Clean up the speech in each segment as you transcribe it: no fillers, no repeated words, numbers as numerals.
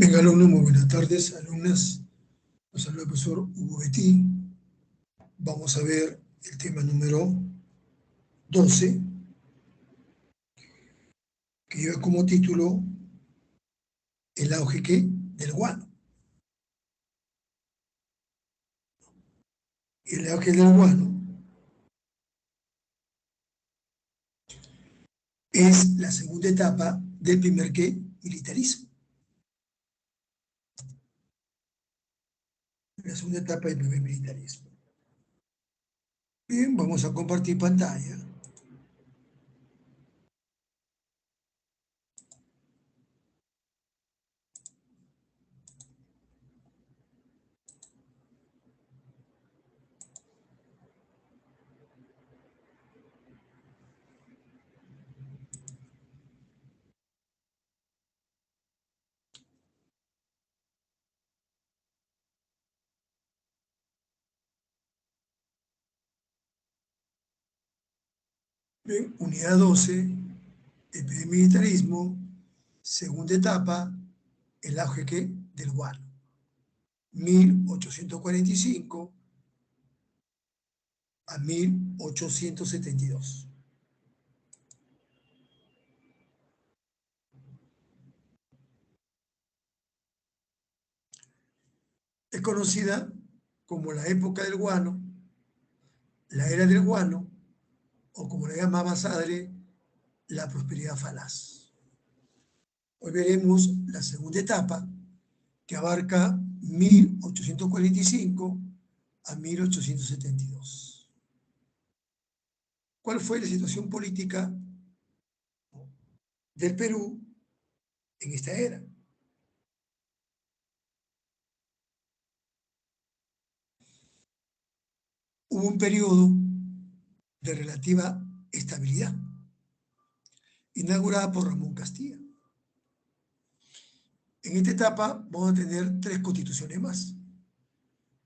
Venga, alumnos, muy buenas tardes, alumnas. Nos saluda el profesor Hugo Betty. Vamos a ver el tema número 12, que lleva como título el auge del guano. El auge del guano es la segunda etapa del primer militarismo. La segunda etapa del primer militarismo. Bien, vamos a compartir pantalla. Bien, unidad 12, el primer militarismo, segunda etapa, el auge del guano. 1845 a 1872. Es conocida como la época del guano, la era del guano, o como le llamaba Sadre, la prosperidad falaz. Hoy veremos la segunda etapa, que abarca 1845 a 1872. ¿Cuál fue la situación política del Perú en esta era? Hubo un periodo de relativa estabilidad, inaugurada por Ramón Castilla. En esta etapa vamos a tener 3 constituciones más.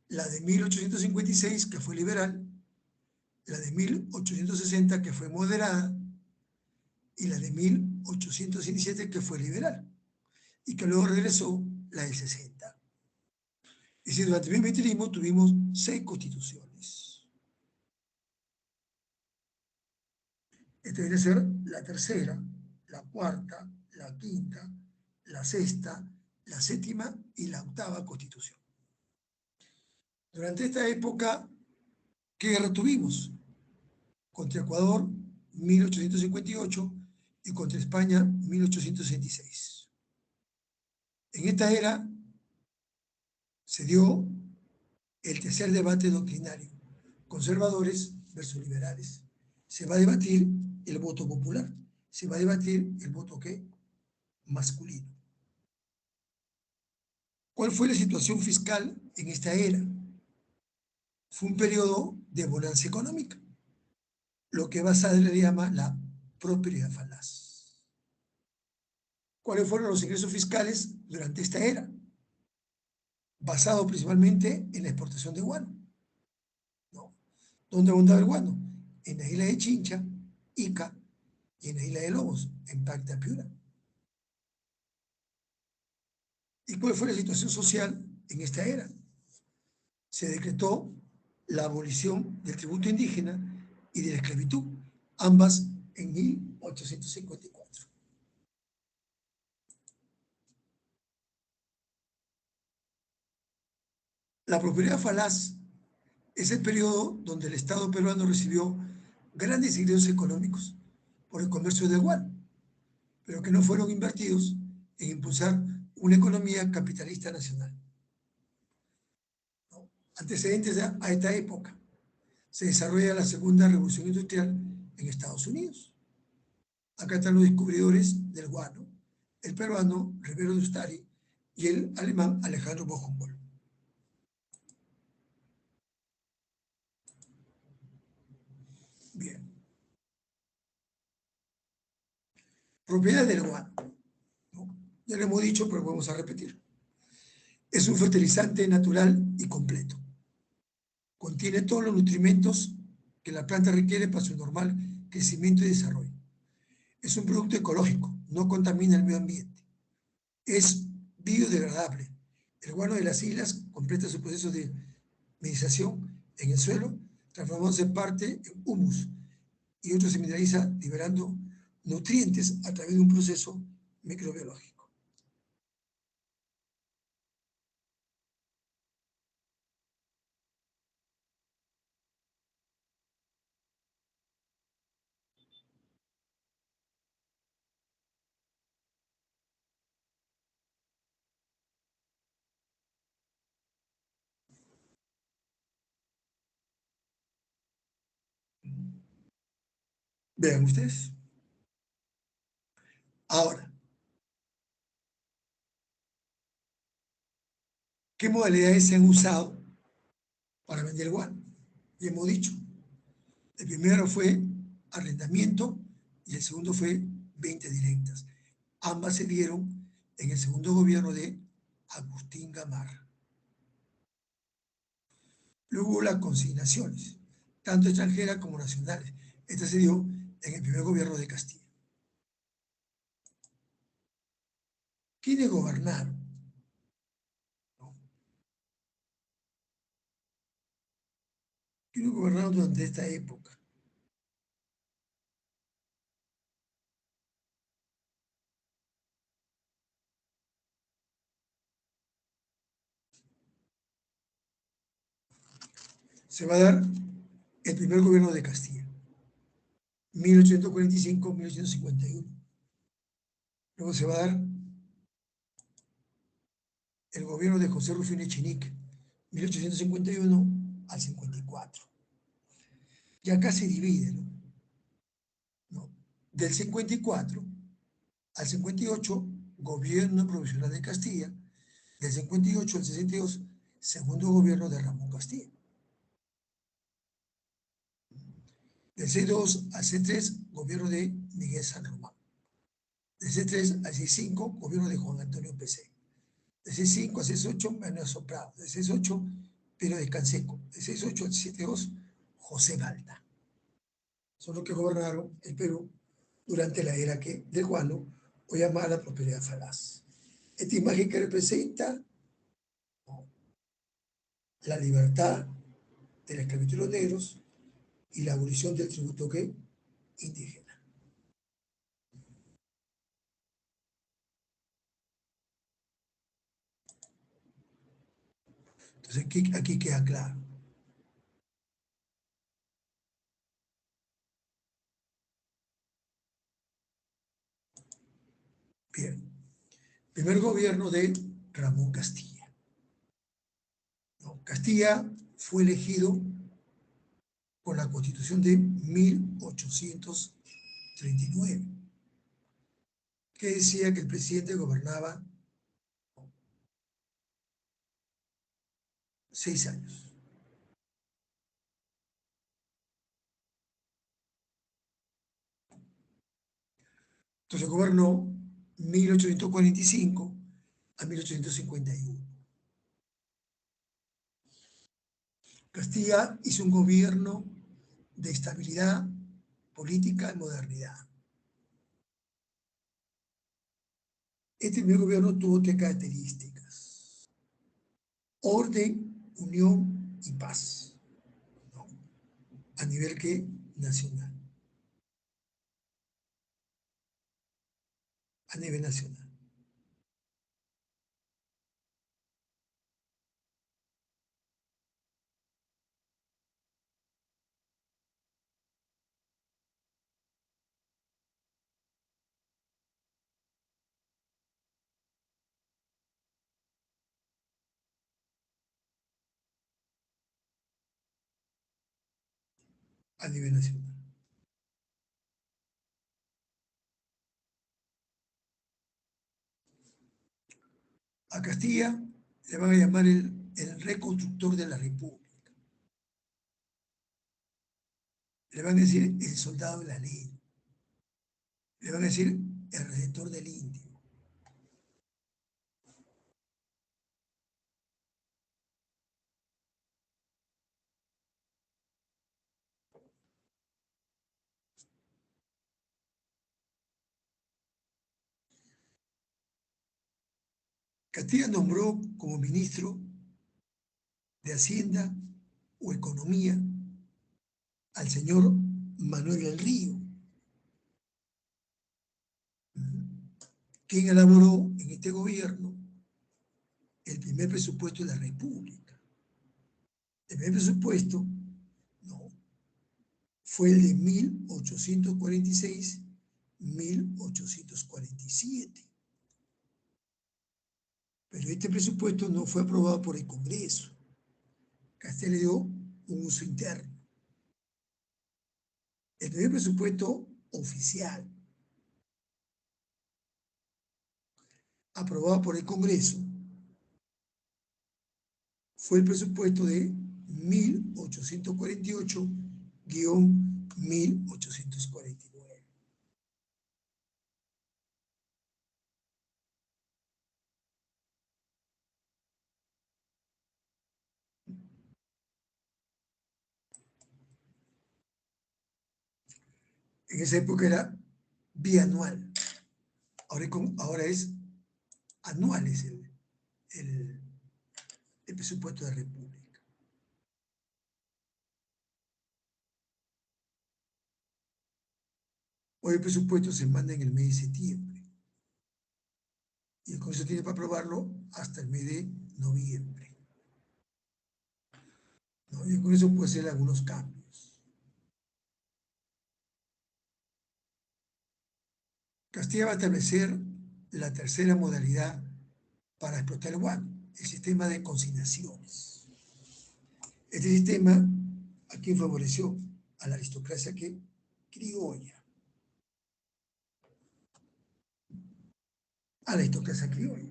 La de 1856, que fue liberal, la de 1860, que fue moderada, y la de 1817, que fue liberal, y que luego regresó la del 60. Es decir, durante el militarismo tuvimos 6 constituciones. Esta debe ser la tercera, la cuarta, la quinta, la sexta, la séptima y la octava constitución. Durante esta época, ¿qué guerra tuvimos? Contra Ecuador, 1858, y contra España, 1866. En esta era se dio el tercer debate doctrinario, conservadores versus liberales. Se va a debatir el voto popular, se va a debatir el voto masculino. ¿Cuál fue la situación fiscal en esta era? Fue un periodo de bonanza económica, lo que Basadre le llama la prosperidad falaz. ¿Cuáles fueron los ingresos fiscales durante esta era? Basado principalmente en la exportación de guano. ¿No? ¿Dónde abundaba el guano? En la isla de Chincha, Ica, y en la isla de Lobos, en Pacta Piura. ¿Y cuál fue la situación social en esta era? Se decretó la abolición del tributo indígena y de la esclavitud, ambas en 1854. La prosperidad falaz es el periodo donde el Estado peruano recibió grandes ingresos económicos por el comercio del guano, pero que no fueron invertidos en impulsar una economía capitalista nacional. ¿No? Antecedentes a esta época. Se desarrolla la segunda revolución industrial en Estados Unidos. Acá están los descubridores del guano, el peruano Rivero de Ustari y el alemán Alejandro von Humboldt. Bien. Propiedades del guano. ¿No? Ya lo hemos dicho, pero vamos a repetir. Es un fertilizante natural y completo. Contiene todos los nutrimentos que la planta requiere para su normal crecimiento y desarrollo. Es un producto ecológico, no contamina el medio ambiente. Es biodegradable. El guano de las islas completa su proceso de mineralización en el suelo, transformándose en parte en humus, y otro se mineraliza liberando nutrientes a través de un proceso microbiológico. Vean ustedes. Ahora, ¿qué modalidades se han usado para vender guano? Y hemos dicho, el primero fue arrendamiento y el segundo fue ventas directas. Ambas se dieron en el segundo gobierno de Agustín Gamarra. Luego hubo las consignaciones, tanto extranjeras como nacionales. Esta se dio en el primer gobierno de Castilla. ¿Quiénes gobernaron? ¿No? ¿Quiénes gobernaron durante esta época? Se va a dar el primer gobierno de Castilla, 1845-1851. Luego se va a dar el gobierno de José Rufino Echenique, 1851 al 54. Y acá se divide, ¿no? ¿No? Del 54 al 58, gobierno provisional de Castilla. Del 58 al 62, segundo gobierno de Ramón Castilla. Del C2 al C3, gobierno de Miguel San Román. Del C3 al C5, gobierno de Juan Antonio Pecé. Del C5 al C8, Manuel Soprado. Del C8, Pedro de Canseco. Del C8 al C72, José Balta. Son los que gobernaron el Perú durante la era del guano, o llamada la prosperidad falaz. Esta imagen que representa, ¿no?, la libertad de la esclavitud de los negros y la abolición del tributo indígena. Entonces aquí queda claro. Bien, primer gobierno de Ramón Castilla. ¿No? Castilla fue elegido con la Constitución de 1839, que decía que el presidente gobernaba 6 años. Entonces gobernó 1845 a 1851. Castilla hizo un gobierno de estabilidad política y modernidad. Este primer gobierno tuvo tres características: orden, unión y paz, ¿no?, a nivel nacional, a nivel nacional. A nivel nacional. A Castilla le van a llamar el reconstructor de la República. Le van a decir el soldado de la ley. Le van a decir el redentor del indio. Castilla nombró como ministro de Hacienda o Economía al señor Manuel del Río, quien elaboró en este gobierno el primer presupuesto de la República. El primer presupuesto no, fue el de 1846-1847. Pero este presupuesto no fue aprobado por el Congreso. Castilla le dio un uso interno. El primer presupuesto oficial aprobado por el Congreso fue el presupuesto de 1848-1849. En esa época era bianual. Ahora es anual, es el presupuesto de la República. Hoy el presupuesto se manda en el mes de septiembre y el Congreso tiene para aprobarlo hasta el mes de noviembre, ¿no? Y el Congreso puede hacer algunos cambios. Castilla va a establecer la tercera modalidad para explotar el guano, el sistema de consignaciones. Este sistema, ¿a quién favoreció? A la aristocracia criolla. A la aristocracia criolla,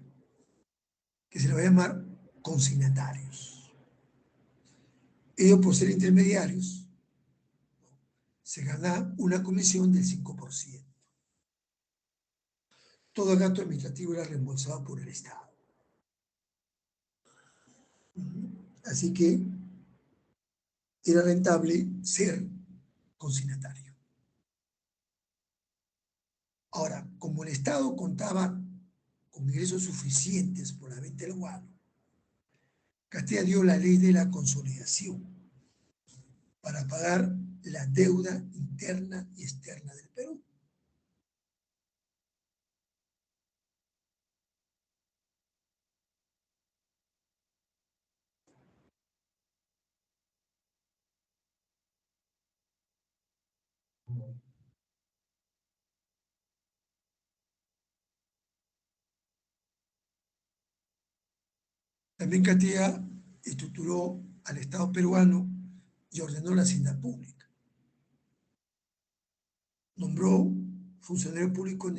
que se le va a llamar consignatarios. Ellos, por ser intermediarios, se gana una comisión del 5%. Todo gasto administrativo era reembolsado por el Estado. Así que era rentable ser consignatario. Ahora, como el Estado contaba con ingresos suficientes por la venta del guano, Castilla dio la ley de la consolidación para pagar la deuda interna y externa del Perú. También Castilla estructuró al Estado peruano y ordenó la hacienda pública. Nombró funcionarios públicos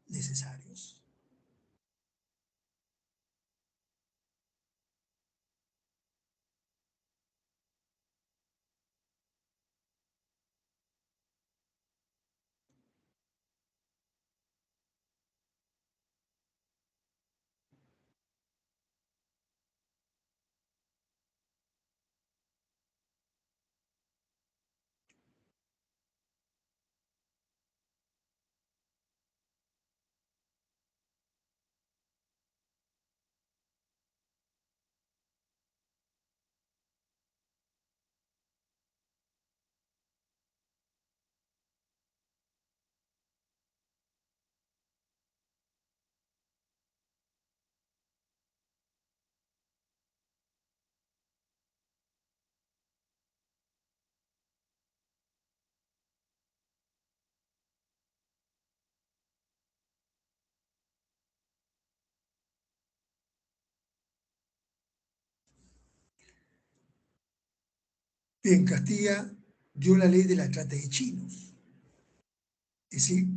necesarios. Bien, Castilla dio la ley de la trata de chinos, es decir,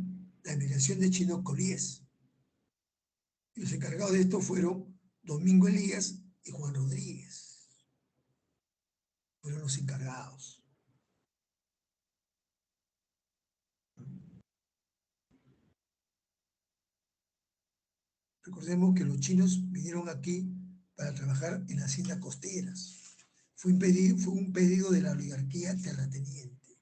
la migración de chinos colíes. Y los encargados de esto fueron Domingo Elías y Juan Rodríguez. Fueron los encargados. Recordemos que los chinos vinieron aquí para trabajar en haciendas costeras. Fue un pedido de la oligarquía terrateniente.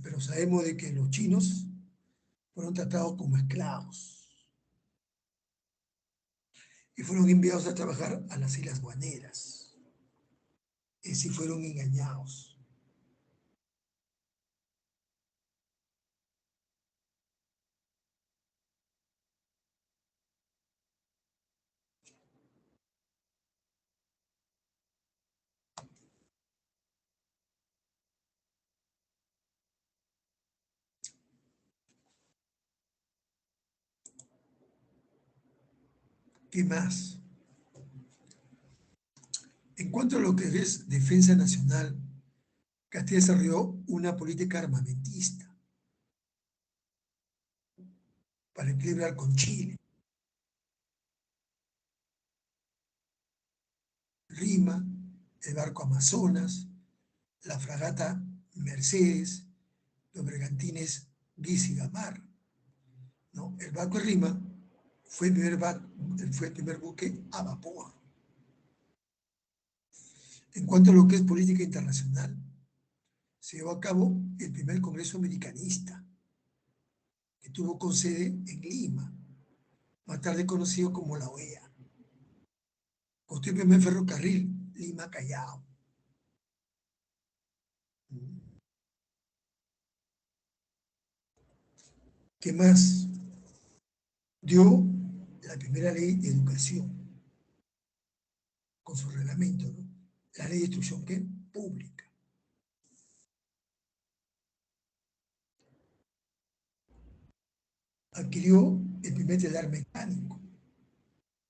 Pero sabemos de que los chinos fueron tratados como esclavos. y fueron enviados a trabajar a las Islas Guaneras. Es decir, fueron engañados. ¿Qué más? En cuanto a lo que es defensa nacional, Castilla desarrolló una política armamentista para equilibrar con Chile. Rima, el barco Amazonas, la fragata Mercedes, los bergantines Guis y Gamar. ¿No? El barco Rima fue el primer buque a vapor. En cuanto a lo que es política internacional, se llevó a cabo el primer Congreso Americanista, que tuvo con sede en Lima, más tarde conocido como la OEA. Construyó el primer ferrocarril, Lima-Callao. ¿Qué más? Dio la primera ley de educación, con su reglamento, ¿no? La ley de instrucción ¿qué? Pública. Adquirió el primer telar mecánico,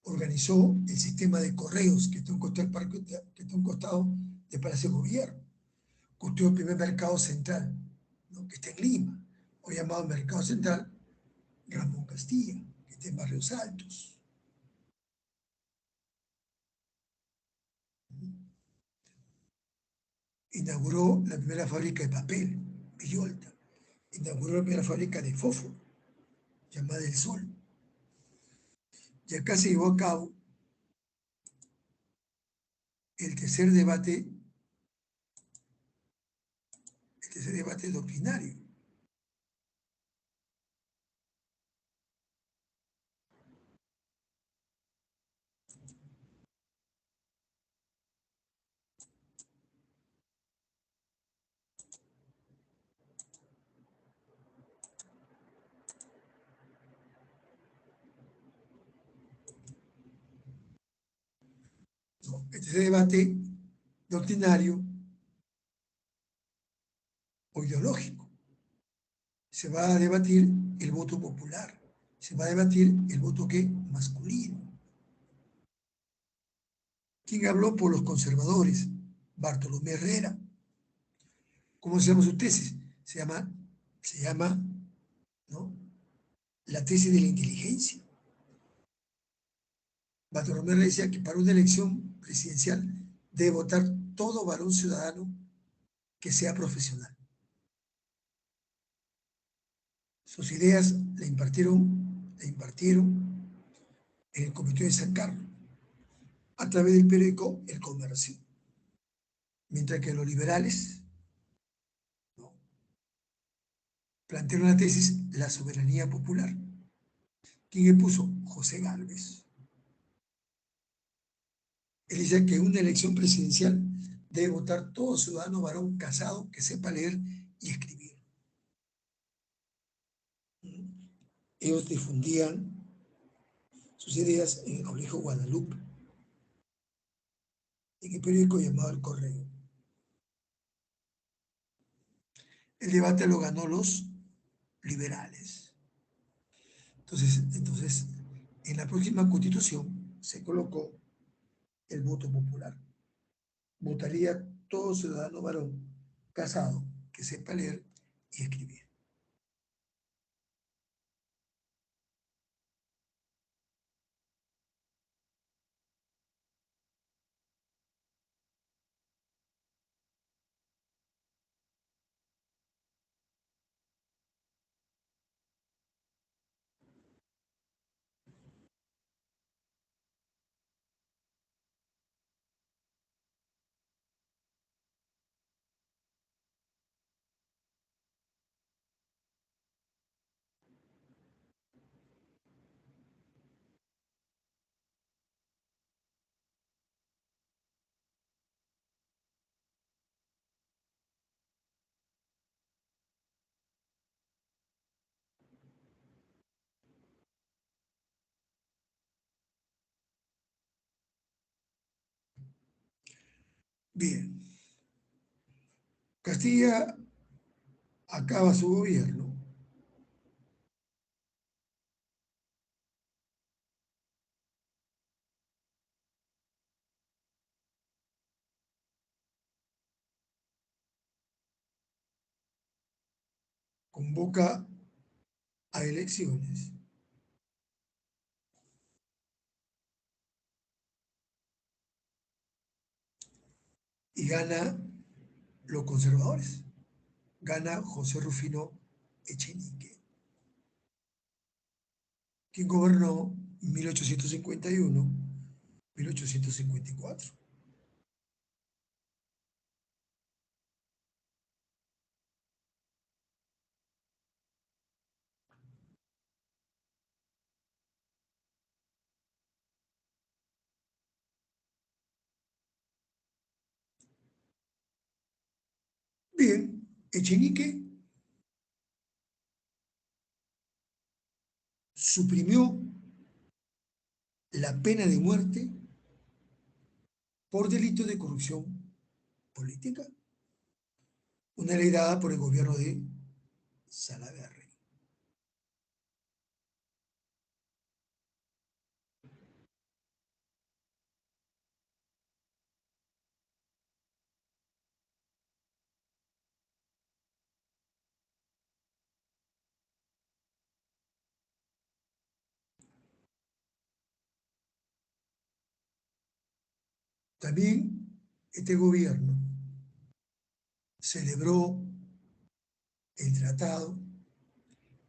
organizó el sistema de correos que está a un costado del Palacio de Gobierno, construyó el primer mercado central, ¿no? Que está en Lima, hoy llamado Mercado Central Ramón Castilla, que está en Barrios Altos. Inauguró la primera fábrica de papel, Villolta. Inauguró la primera fábrica de fósforo, llamada El Sol. Y acá se llevó a cabo el tercer debate doctrinario. ¿No? El tercer debate doctrinario o ideológico. Se va a debatir el voto popular, se va a debatir el voto ¿qué? Masculino. ¿Quién habló por los conservadores? Bartolomé Herrera. ¿Cómo se llama su tesis? Se llama, ¿no? La tesis de la inteligencia. Bartolomé Herrera decía que para una elección presidencial debe votar todo varón ciudadano que sea profesional. Sus ideas la impartieron en el Comité de San Carlos, a través del periódico El Comercio. Mientras que los liberales, ¿no?, plantearon la tesis la soberanía popular. ¿Quién impuso? José Gálvez. Él dice que una elección presidencial debe votar todo ciudadano varón casado que sepa leer y escribir. Ellos difundían sus ideas en el Colegio Guadalupe, en el periódico llamado El Correo. El debate lo ganó los liberales. Entonces, en la próxima constitución se colocó el voto popular. Votaría todo ciudadano varón casado que sepa leer y escribir. Bien, Castilla acaba su gobierno convoca a elecciones y gana los conservadores. Gana José Rufino Echenique, quien gobernó 1851-1854. Bien, Echenique suprimió la pena de muerte por delito de corrupción política, una ley dada por el gobierno de Salaverry. También este gobierno celebró el tratado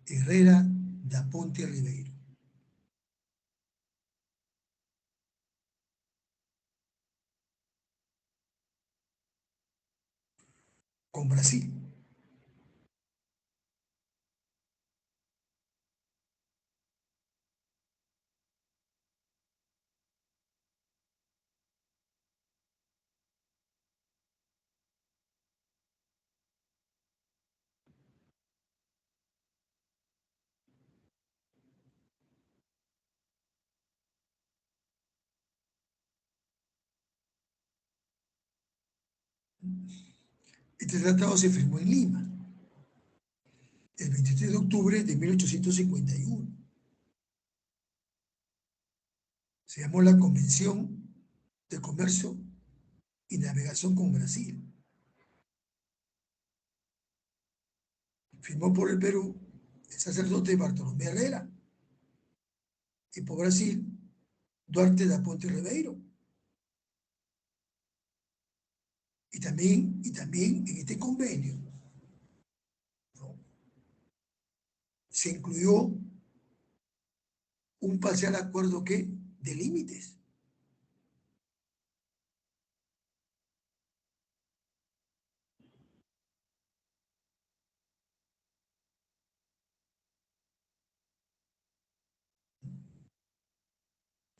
Herrera da Ponte Ribeiro con Brasil. Este tratado se firmó en Lima el 23 de octubre de 1851. Se llamó la Convención de Comercio y Navegación con Brasil. Firmó por el Perú el sacerdote Bartolomé Herrera y por Brasil Duarte da Ponte Ribeiro. Y también en este convenio, ¿no?, se incluyó un parcial acuerdo que de límites.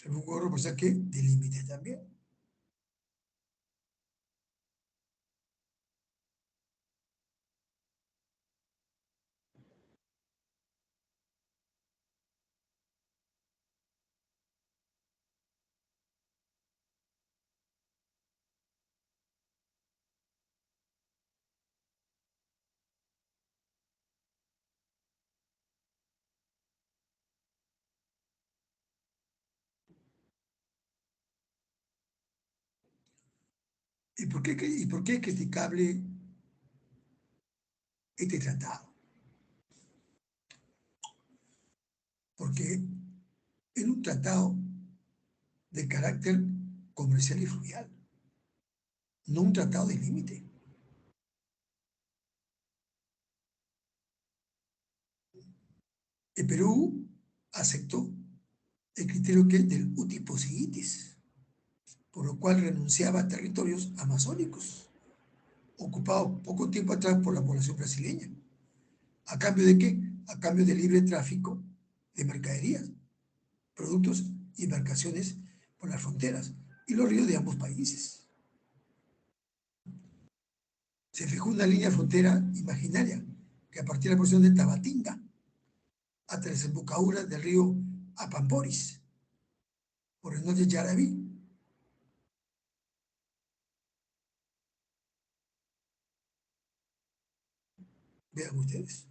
Un acuerdo parcial que de límites también. ¿Y por qué es criticable este tratado? Porque es un tratado de carácter comercial y fluvial, no un tratado de límite. El Perú aceptó el criterio que es del uti possidetis, por lo cual renunciaba a territorios amazónicos, ocupados poco tiempo atrás por la población brasileña. ¿A cambio de qué? A cambio de libre tráfico de mercaderías, productos y embarcaciones por las fronteras y los ríos de ambos países. Se fijó una línea frontera imaginaria que a partir de la porción de Tabatinga hasta la desembocadura del río Apamporis, por el norte de Yaraví, Vean ustedes.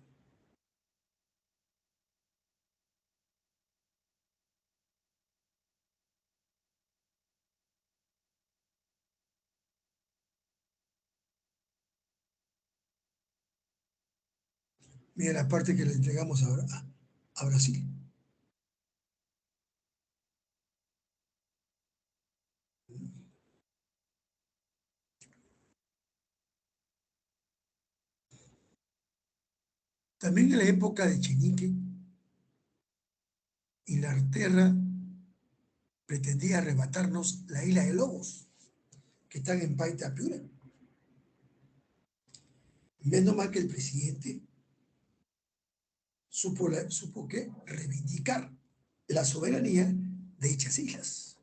Miren la parte que le entregamos ahora a Brasil. También en la época de Chinique, Inglaterra pretendía arrebatarnos la isla de Lobos, que están en Paita Piura. Menos mal que el presidente supo que reivindicar la soberanía de dichas islas.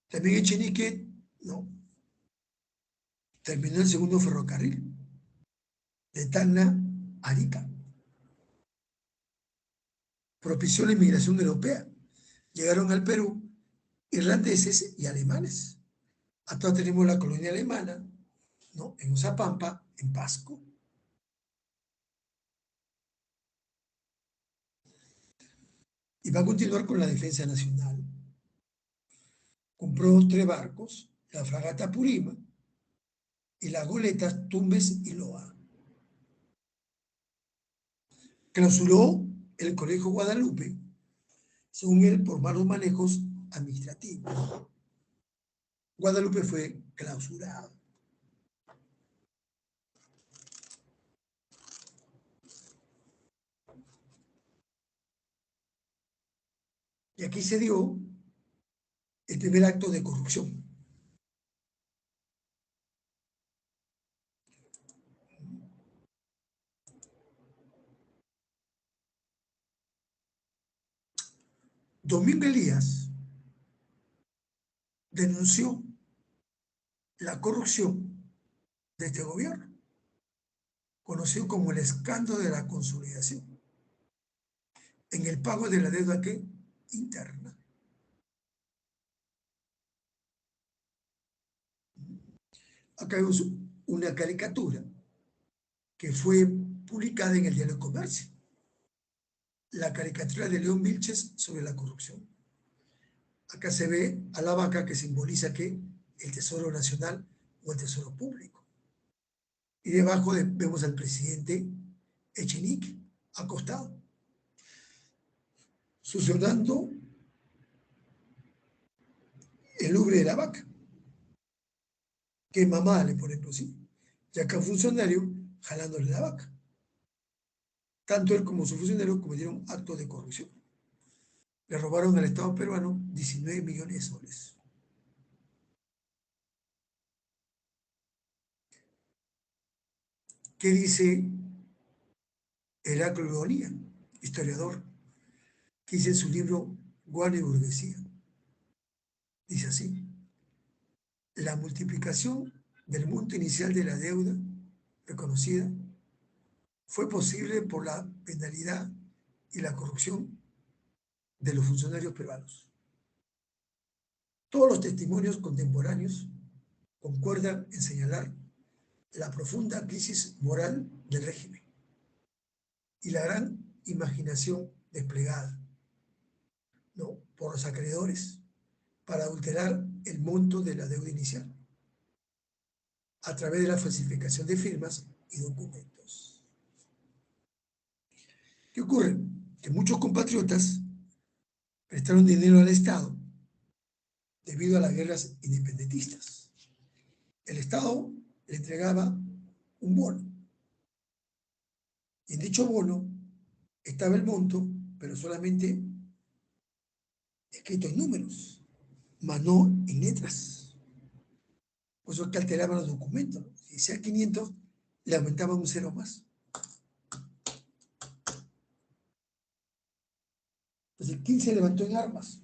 También en Chinique, no, terminó el segundo ferrocarril de Tacna a Arica. Propició la inmigración europea. Llegaron al Perú irlandeses y alemanes. Hasta tenemos la colonia alemana, ¿no? En Uzapampa, en Pasco. Y va a continuar con la defensa nacional. Compró 3 barcos, la fragata Purima y las goletas Tumbes y Loa. Clausuró el Colegio Guadalupe, según él, por malos manejos administrativos. Guadalupe fue clausurado. Y aquí se dio el primer acto de corrupción. Domingo Elías denunció la corrupción de este gobierno, conocido como el escándalo de la consolidación, en el pago de la deuda que interna. Acá vemos una caricatura que fue publicada en el Diario Comercio, la caricatura de León Vilches sobre la corrupción. Acá se ve a la vaca que simboliza que el Tesoro Nacional o el Tesoro Público. Y debajo vemos al presidente Echenique acostado, succionando el ubre de la vaca, que mamá le pone por sí, y acá un funcionario jalándole la vaca. Tanto él como su funcionario cometieron actos de corrupción. Le robaron al Estado peruano 19 millones de soles. ¿Qué dice Heraclio Bonilla, historiador, que dice en su libro Guano y Burguesía? Dice así: la multiplicación del monto inicial de la deuda reconocida fue posible por la penalidad y la corrupción de los funcionarios peruanos. Todos los testimonios contemporáneos concuerdan en señalar la profunda crisis moral del régimen y la gran imaginación desplegada, ¿no?, por los acreedores para adulterar el monto de la deuda inicial a través de la falsificación de firmas y documentos. ¿Qué ocurre? Que muchos compatriotas prestaron dinero al Estado debido a las guerras independentistas. El Estado le entregaba un bono y en dicho bono estaba el monto, pero solamente escrito en números, más no en letras. Por eso es que alteraban los documentos, ¿no? Si decía 500, le aumentaban un cero más. Entonces, ¿quién se levantó en armas?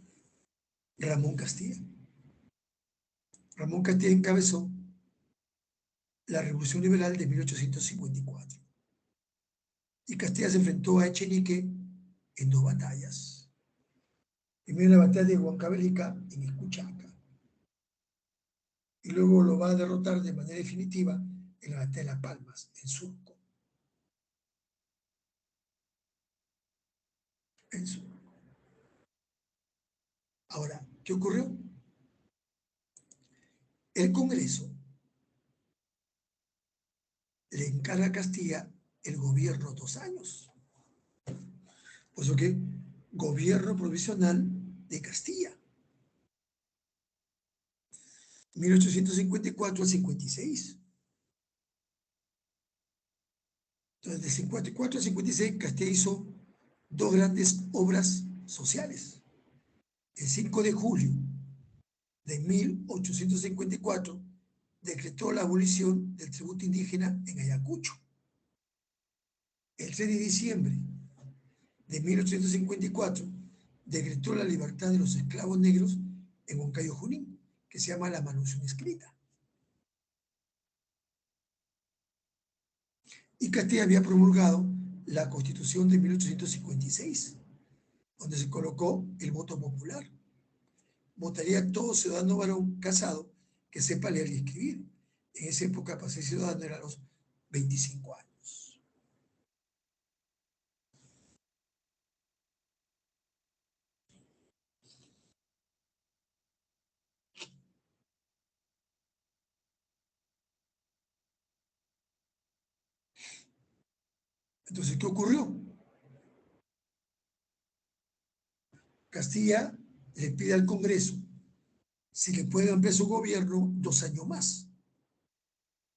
Ramón Castilla. Ramón Castilla encabezó la Revolución Liberal de 1854. Y Castilla se enfrentó a Echenique en 2 batallas. Primero la batalla de Huancavelica en Escuchaca. y luego lo va a derrotar de manera definitiva en la batalla de Las Palmas, en Surco. En Surco. Ahora, ¿qué ocurrió? El Congreso le encarga a Castilla el gobierno 2 años. Por eso que gobierno provisional de Castilla, 1854 al 56. Entonces, de 54 al 56, Castilla hizo 2 grandes obras sociales. El 5 de julio de 1854 decretó la abolición del tributo indígena en Ayacucho. El 3 de diciembre de 1854 decretó la libertad de los esclavos negros en Huancayo Junín, que se llama la Manución Escrita. Y Castilla había promulgado la Constitución de 1856, donde se colocó el voto popular. Votaría todo ciudadano varón casado que sepa leer y escribir. En esa época, para ser ciudadano, eran los 25 años. Entonces, ¿qué ocurrió? Castilla le pide al Congreso si le puede ampliar su gobierno 2 años más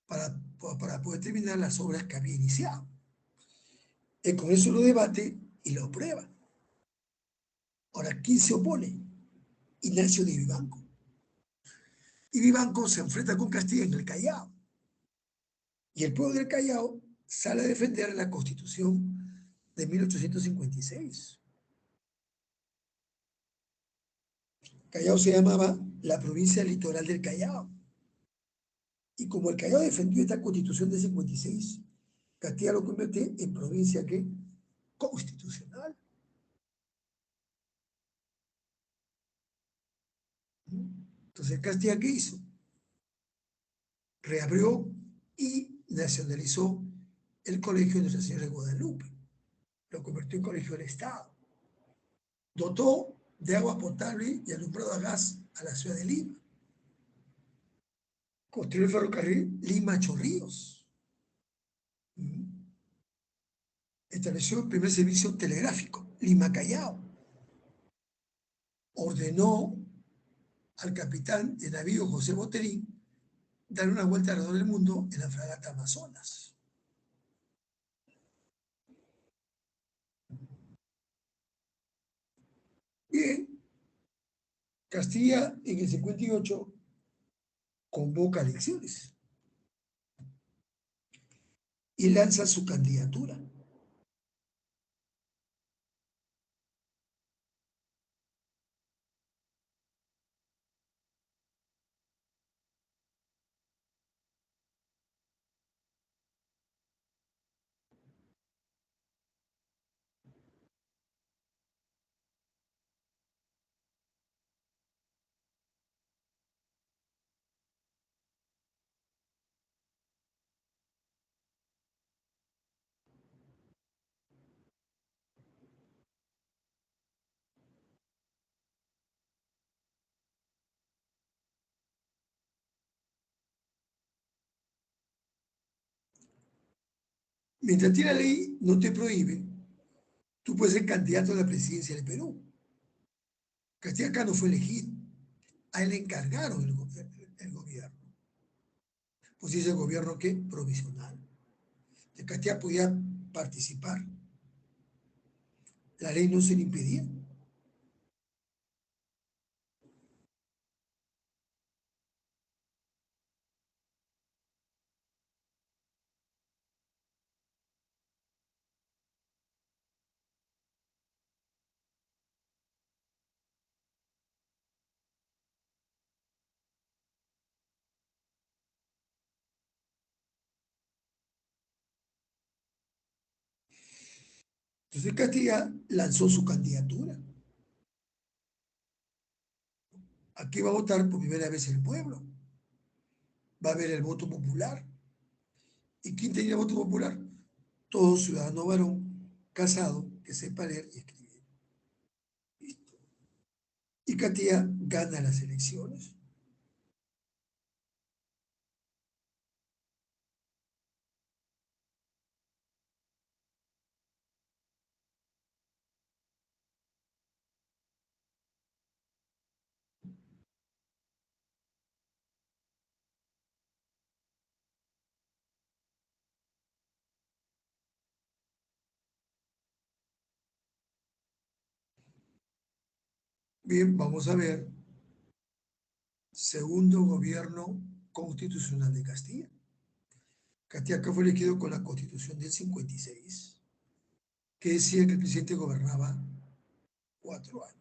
para poder terminar las obras que había iniciado. El Congreso lo debate y lo aprueba. Ahora, ¿quién se opone? Ignacio de Vivanco. Y Vivanco se enfrenta con Castilla en el Callao. Y el pueblo del Callao sale a defender la Constitución de 1856. Callao se llamaba la provincia litoral del Callao. Y como el Callao defendió esta Constitución de 56, Castilla lo convierte en provincia que constitucional. Entonces, Castilla, ¿qué hizo? Reabrió y nacionalizó el Colegio de Nuestra Señora de Guadalupe. Lo convirtió en colegio del Estado. Dotó de agua potable y alumbrado a gas a la ciudad de Lima. Construyó el ferrocarril Lima-Chorrillos. Estableció el primer servicio telegráfico, Lima-Callao. Ordenó al capitán de navío José Boterín dar una vuelta alrededor del mundo en la fragata Amazonas. Bien, Castilla en el 58 convoca elecciones y lanza su candidatura. Mientras la ley no te prohíbe, tú puedes ser candidato a la presidencia del Perú. Castilla acá no fue elegido. A él le encargaron el gobierno. Pues dice el gobierno que provisional. De Castilla podía participar. La ley no se le impedía. Entonces Castilla lanzó su candidatura. Aquí va a votar por primera vez el pueblo. va a haber el voto popular. ¿Y quién tenía voto popular? Todo ciudadano varón casado que sepa leer y escribir. Listo. Y Katía gana las elecciones. Bien, vamos a ver. Segundo gobierno constitucional de Castilla. Castilla acá fue elegido con la Constitución del 56, que decía que el presidente gobernaba 4 años.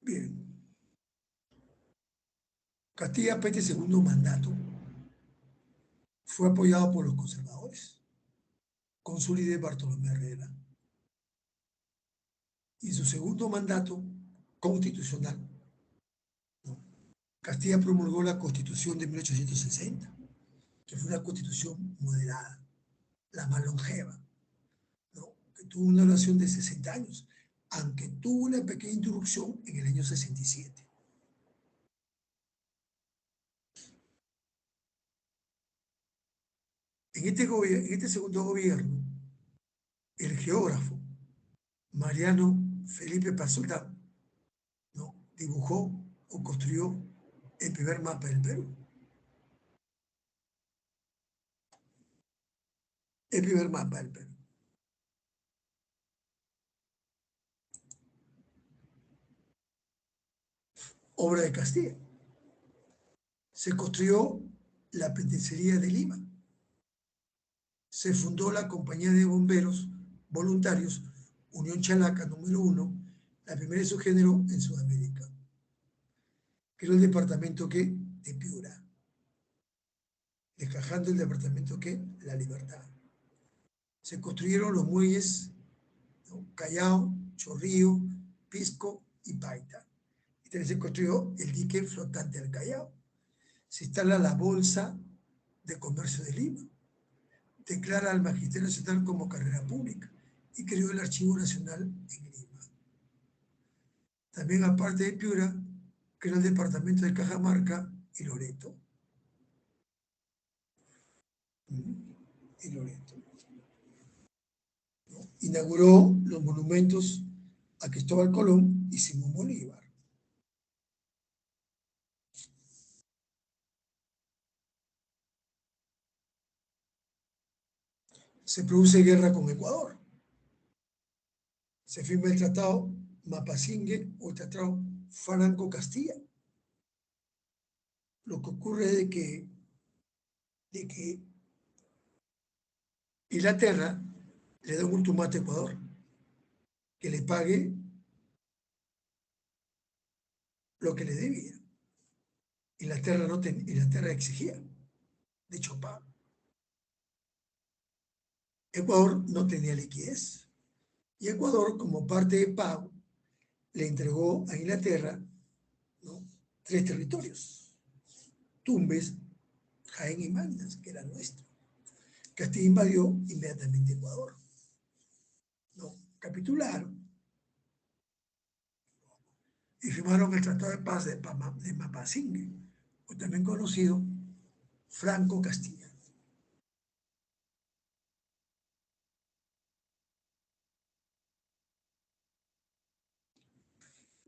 Bien. Castilla, para este segundo mandato, fue apoyado por los conservadores, con su líder Bartolomé Herrera. Y su segundo mandato constitucional, ¿no? Castilla promulgó la Constitución de 1860, que fue una constitución moderada, la más longeva, ¿no? Que tuvo una duración de 60 años, aunque tuvo una pequeña interrupción en el año 67. En este segundo gobierno, el geógrafo Mariano Felipe Pasoldán, ¿no?, dibujó o construyó el primer mapa del Perú. El primer mapa del Perú. Obra de Castilla. Se construyó la penitenciaría de Lima. Se fundó la Compañía de Bomberos Voluntarios Unión Chalaca número 1, la primera de su género en Sudamérica. Creó el departamento que de Piura, desgajando el departamento que La Libertad. Se construyeron los muelles, ¿no?, Callao, Chorrillo, Pisco y Paita. Y también se construyó el dique flotante del Callao. Se instala la Bolsa de Comercio de Lima. Declara al Magisterio Nacional como carrera pública y creó el Archivo Nacional en Lima. También, aparte de Piura, creó el departamento de Cajamarca y Loreto. Y Loreto. Inauguró los monumentos a Cristóbal Colón y Simón Bolívar. Se produce guerra con Ecuador. Se firma el tratado Mapasingue o el tratado Franco-Castilla. Lo que ocurre es de que Inglaterra le da un ultimato a Ecuador, que le pague lo que le debía. Inglaterra exigía, de hecho, pago. Ecuador no tenía liquidez. Y Ecuador, como parte de pago, le entregó a Inglaterra, ¿no?, 3 territorios: Tumbes, Jaén y Mandas, que era nuestro. Castilla invadió inmediatamente Ecuador. ¿No? Capitularon y firmaron el Tratado de Paz de Mapasingue, o también conocido Franco-Castilla.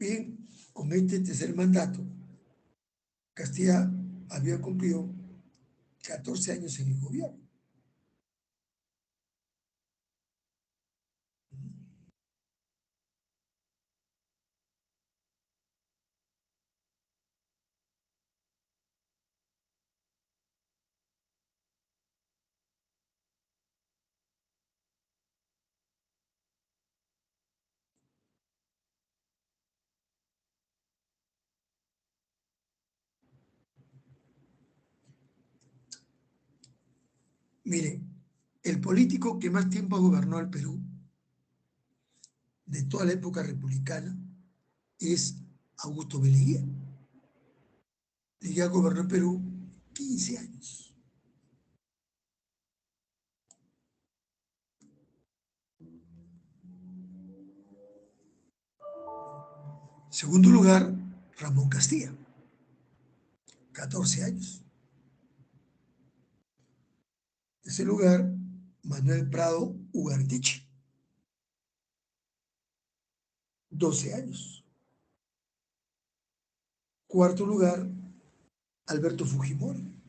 Bien, con este tercer mandato, Castilla había cumplido 14 años en el gobierno. Mire, el político que más tiempo gobernó al Perú de toda la época republicana es Augusto B. Leguía. Leguía gobernó el Perú 15 años. Segundo lugar, Ramón Castilla, 14 años. Tercer lugar, Manuel Prado Ugarteche, 12 años. Cuarto lugar, Alberto Fujimori,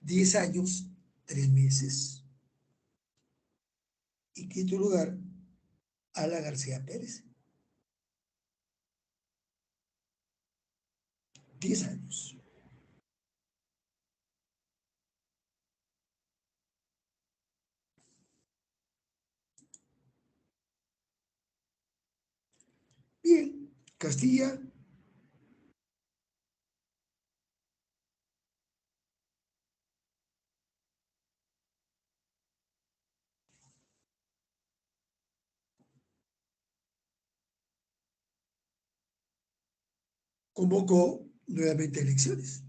10 años, 3 meses. Y quinto lugar, Ala García Pérez, 10 años. Bien, Castilla convocó nuevamente elecciones.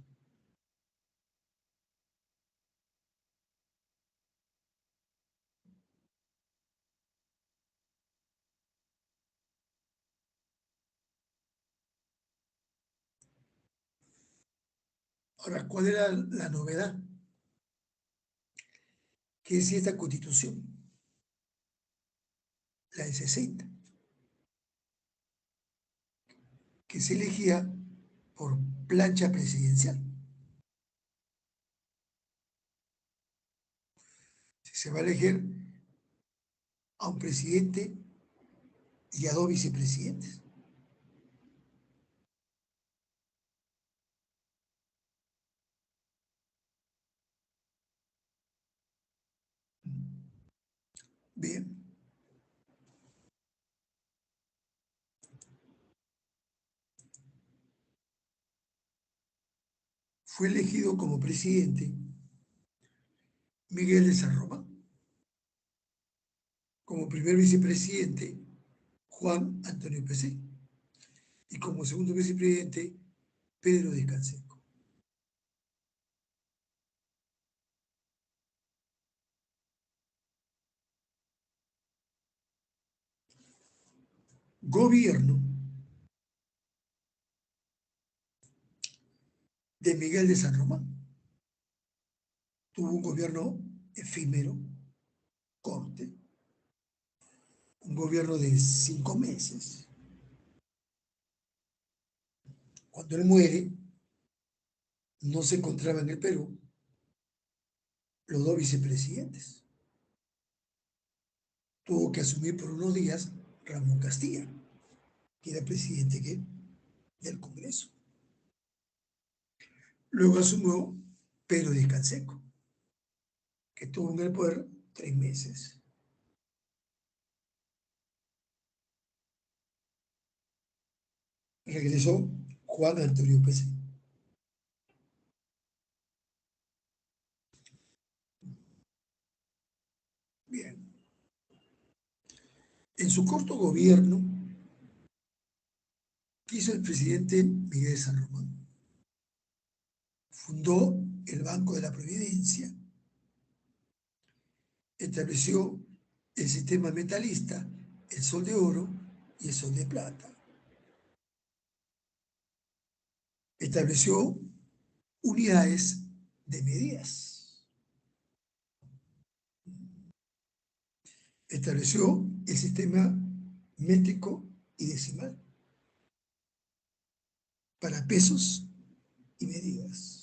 Ahora, ¿cuál era la novedad? Que es esta constitución, la de 60, que se elegía por plancha presidencial. Si se va a elegir a un presidente y a dos vicepresidentes. Bien, fue elegido como presidente Miguel de San Román, como primer vicepresidente Juan Antonio Pesé y como segundo vicepresidente Pedro de Canseco. Gobierno de Miguel de San Román. Tuvo un gobierno efímero, corte, un gobierno de 5 meses. Cuando él muere, no se encontraba en el Perú los dos vicepresidentes. Tuvo que asumir por unos días Ramón Castilla, que era presidente del Congreso. Luego asumió Pedro de Canseco, que estuvo en el poder 3 meses. Regresó Juan Antonio Pesce. Bien. En su corto gobierno, ¿qué hizo el presidente Miguel de San Román? Fundó el Banco de la Providencia, estableció el sistema metalista, el sol de oro y el sol de plata. Estableció unidades de medidas. Estableció el sistema métrico y decimal. para pesos y medidas.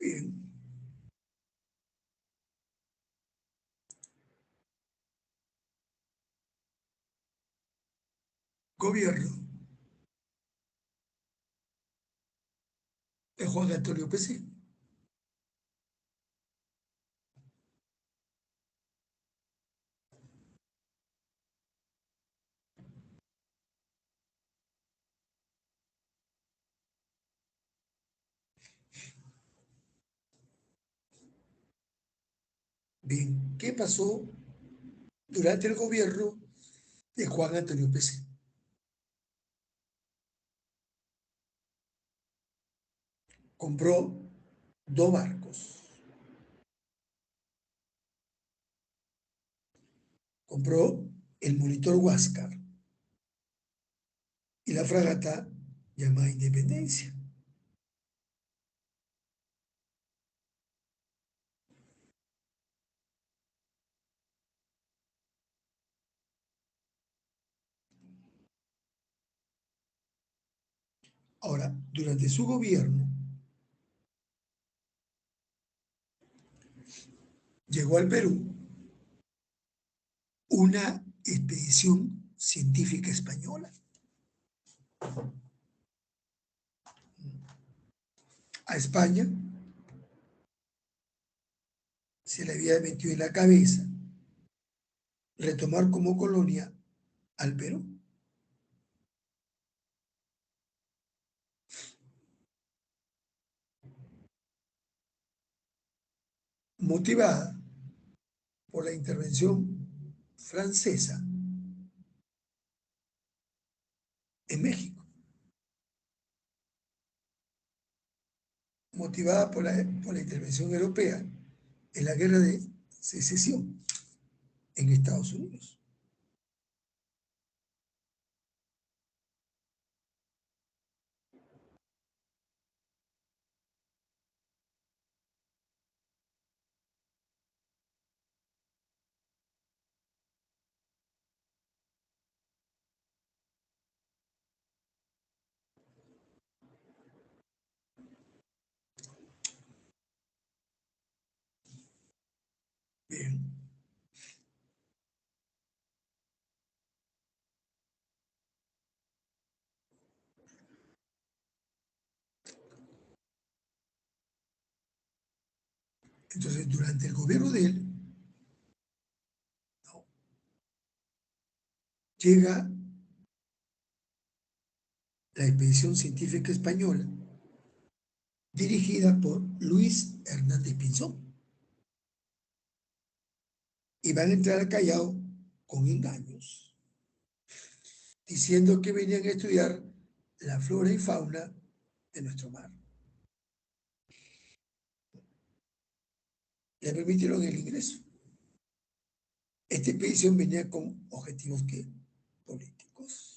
Bien. Gobierno de Juan Antonio Pesé. Bien, ¿qué pasó durante el gobierno de Juan Antonio Pesé? Compró dos barcos. Compró el monitor Huáscar y la fragata llamada Independencia. Ahora, durante su gobierno, llegó al Perú una expedición científica española. A España se le había metido en la cabeza retomar como colonia al Perú, motivada por la intervención francesa en México, motivada por la intervención europea en la guerra de secesión en Estados Unidos. Bien, entonces durante el gobierno de él, ¿no?, llega la expedición científica española dirigida por Luis Hernández Pinzón y van a entrar al Callao con engaños, diciendo que venían a estudiar la flora y fauna de nuestro mar. Le permitieron el ingreso. Esta expedición venía con objetivos que políticos.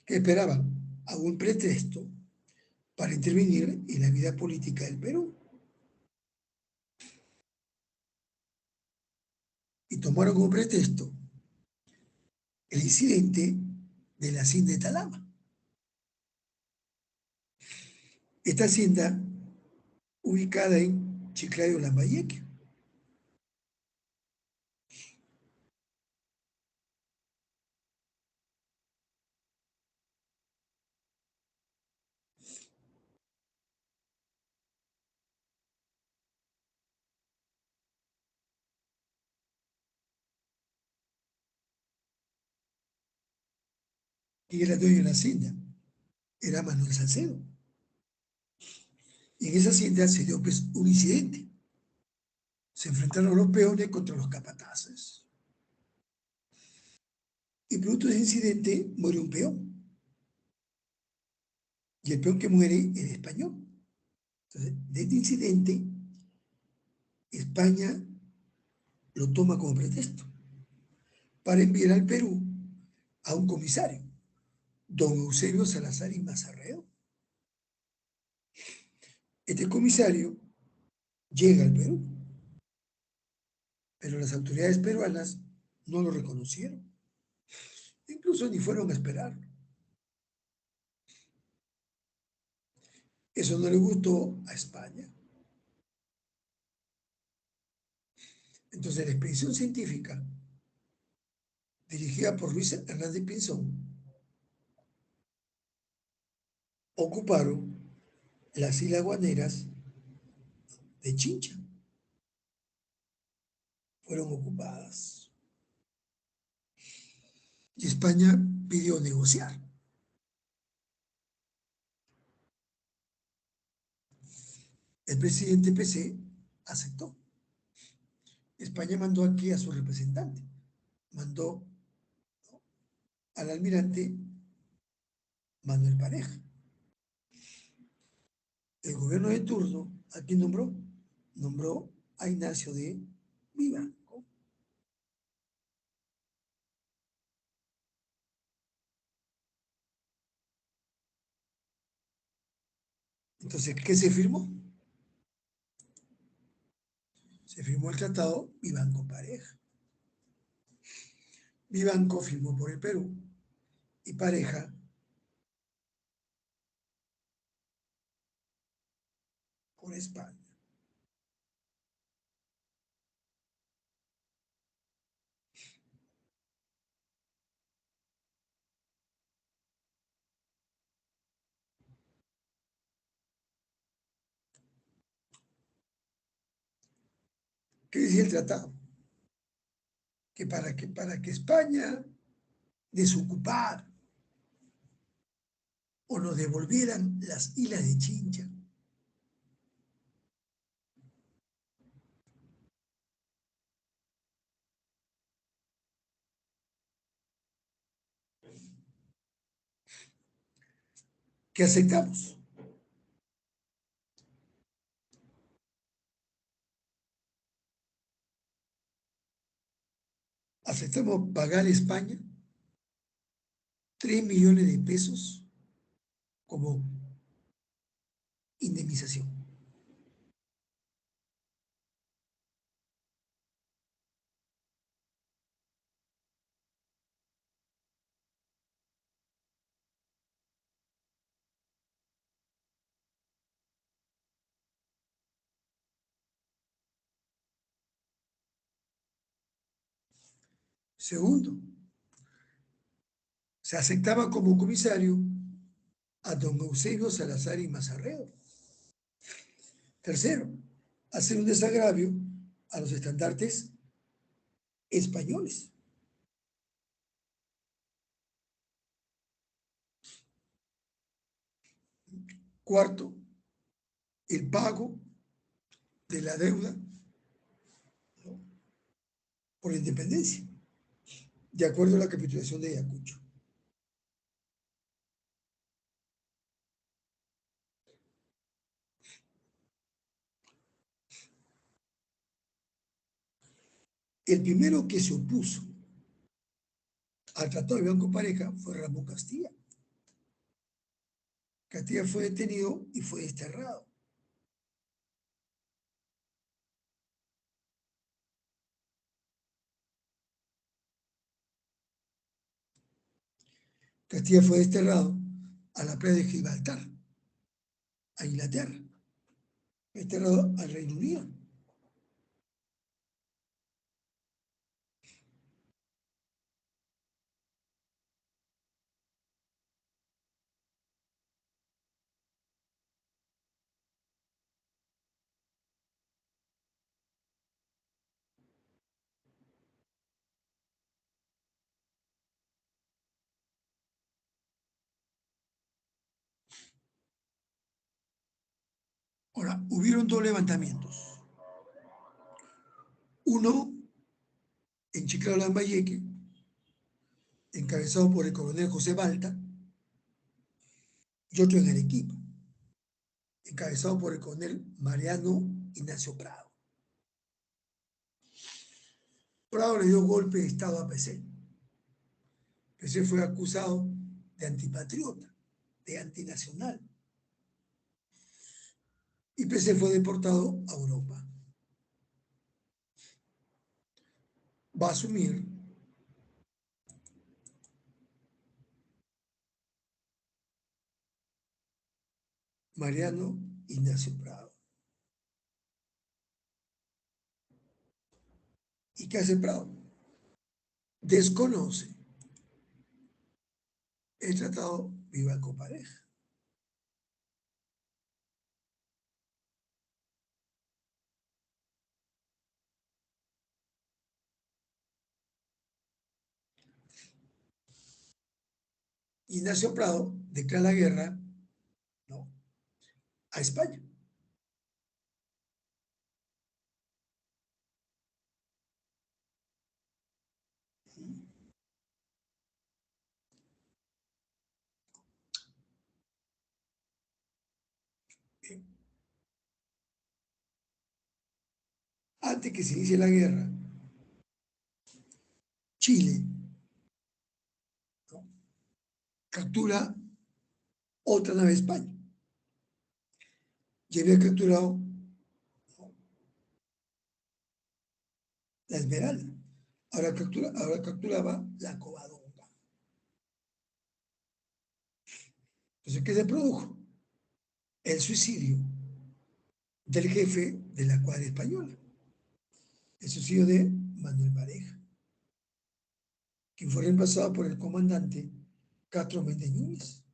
Que esperaban a un pretexto para intervenir en la vida política del Perú y tomaron como pretexto el incidente de la hacienda de Talama. Esta hacienda ubicada en Chiclayo, Lambayeque. y era dueño de la hacienda, era Manuel Salcedo. Y en esa hacienda se dio pues, un incidente. Se enfrentaron los peones contra los capataces. Y producto de ese incidente muere un peón. Y el peón que muere es español. Entonces, de este incidente, España lo toma como pretexto para enviar al Perú a un comisario, don Eusebio Salazar y Mazarredo. Este comisario llega al Perú, pero las autoridades peruanas no lo reconocieron. Incluso ni fueron a esperarlo. Eso no le gustó a España. Entonces la expedición científica, dirigida por Luis Hernández Pinzón, ocuparon las Islas Guaneras de Chincha. Fueron ocupadas. Y España pidió negociar. El presidente PC aceptó. España mandó aquí a su representante. Mandó al almirante Manuel Pareja. El gobierno de turno, ¿a quién nombró? Nombró a Ignacio de Vivanco. Entonces, ¿qué se firmó? Se firmó el tratado Vivanco-Pareja. Vivanco firmó por el Perú y Pareja por España. ¿Qué decía el tratado? Que para que España desocupara o nos devolvieran las islas de Chincha, que aceptamos. Aceptamos pagar a España 3 millones de pesos como indemnización. Segundo, se aceptaba como comisario a don Eusebio Salazar y Mazarredo. Tercero, hacer un desagravio a los estandartes españoles. Cuarto, el pago de la deuda, ¿no?, por la independencia, de acuerdo a la capitulación de Ayacucho. El primero que se opuso al Tratado de Banco Pareja fue Ramón Castilla. Castilla fue detenido y fue desterrado. Castilla fue desterrado a la playa de Gibraltar, a Inglaterra, desterrado al Reino Unido. Ahora, hubieron dos levantamientos. Uno en Chiclayo, Lambayeque, encabezado por el coronel José Balta, y otro en Arequipa, encabezado por el coronel Mariano Ignacio Prado. Prado le dio golpe de Estado a PC. PC fue acusado de antipatriota, de antinacional, y PC fue deportado a Europa. Va a asumir Mariano Ignacio Prado. ¿Y qué hace Prado? Desconoce el tratado Vivanco-Pareja. Ignacio Prado declara guerra, ¿no?, a España. Antes que se inicie la guerra, Chile, ¿no?, captura otra nave de España. Y había capturado, ¿no?, la Esmeralda. Ahora capturaba la Covadonga. Entonces, ¿qué se produjo? El suicidio del jefe de la cuadra española, el suicidio de Manuel Pareja, quien fue reemplazado por el comandante Castro Méndez Núñez.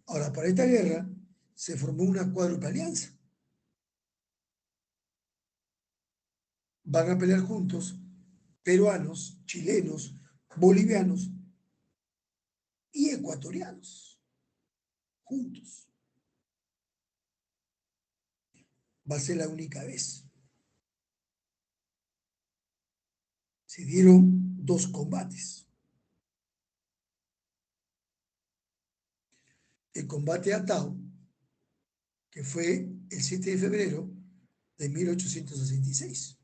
Ahora, para esta guerra se formó una cuádruple alianza. Van a pelear juntos peruanos, chilenos, bolivianos y ecuatorianos, juntos. Va a ser la única vez. Se dieron dos combates. El combate a Tao, que fue el 7 de febrero de 1866.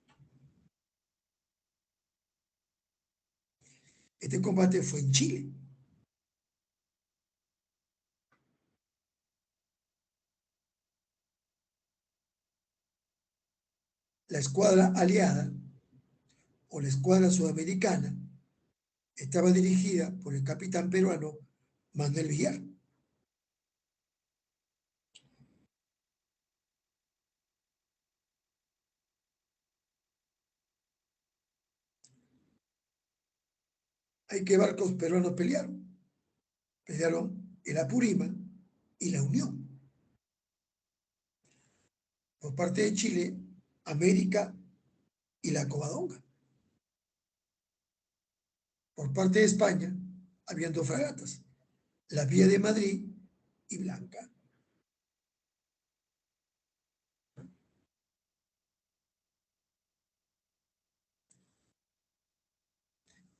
Este combate fue en Chile. La escuadra aliada o la escuadra sudamericana estaba dirigida por el capitán peruano Manuel Villar. Hay que barcos peruanos pelearon. Pelearon el Apurímac y la Unión. Por parte de Chile, América y la Covadonga. Por parte de España, habían dos fragatas, la Vía de Madrid y Blanca.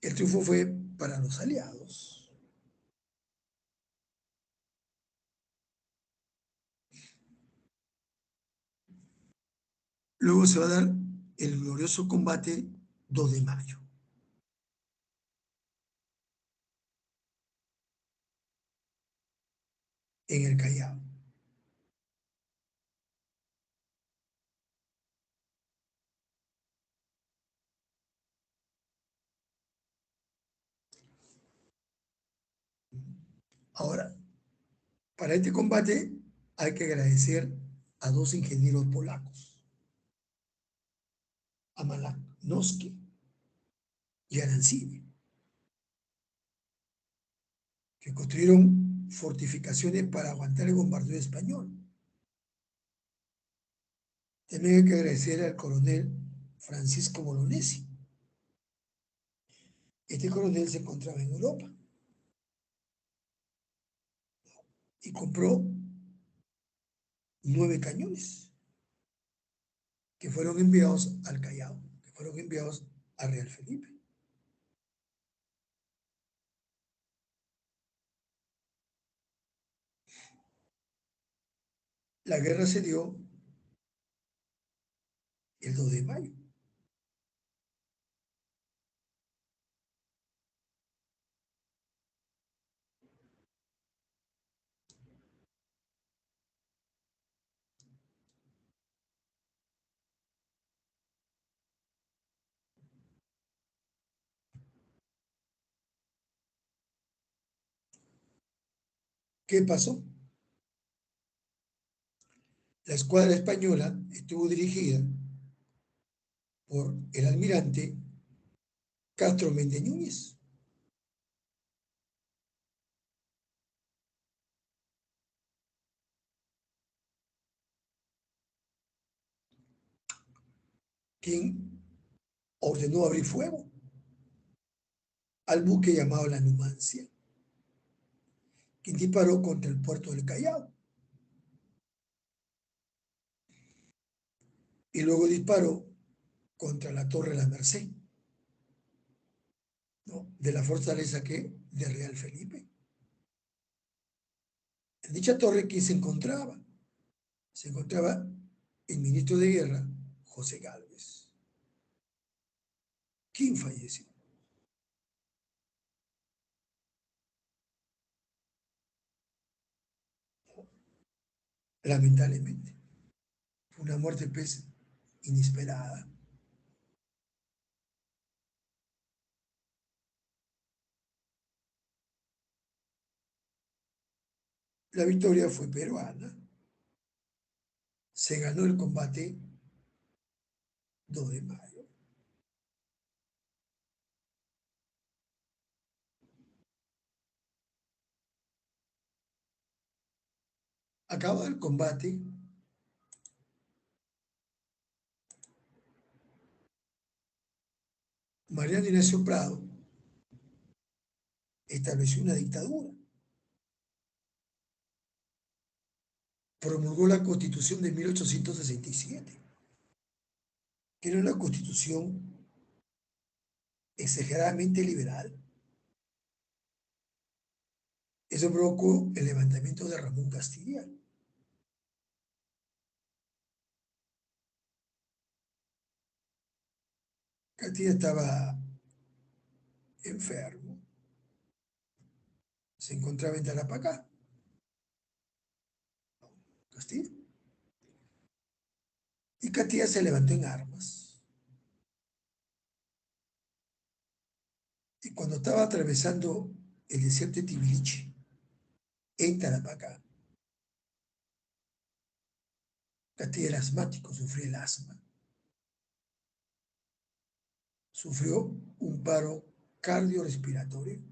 El triunfo fue para los aliados. Luego se va a dar el glorioso combate 2 de mayo. En el Callao. Ahora, para este combate hay que agradecer a dos ingenieros polacos, a Malanowski y a Arancini, que construyeron fortificaciones para aguantar el bombardeo español. También hay que agradecer al coronel Francisco Bolognesi. Este coronel se encontraba en Europa y compró 9 cañones que fueron enviados al Callao, que fueron enviados a Real Felipe. La guerra se dio el 2 de mayo. ¿Qué pasó? La escuadra española estuvo dirigida por el almirante Castro Méndez Núñez, quien ordenó abrir fuego al buque llamado la Numancia, quien disparó contra el puerto del Callao y luego disparó contra la Torre La Merced, ¿no?, de la fortaleza que de Real Felipe. En dicha torre, ¿quién se encontraba? Se encontraba el ministro de Guerra, José Gálvez. ¿Quién falleció? Lamentablemente. Fue una muerte pues inesperada. La victoria fue peruana. Se ganó el combate 2 de mayo. Acabado el combate, Mariano Ignacio Prado estableció una dictadura. Promulgó la Constitución de 1867, que era una constitución exageradamente liberal. Eso provocó el levantamiento de Ramón Castilla. Castilla estaba enfermo, se encontraba en Tarapacá, Castilla. Y Castilla se levantó en armas. Y cuando estaba atravesando el desierto de Tibiliche, en Tarapacá, Castilla era asmático, sufría el asma. Sufrió un paro cardiorrespiratorio,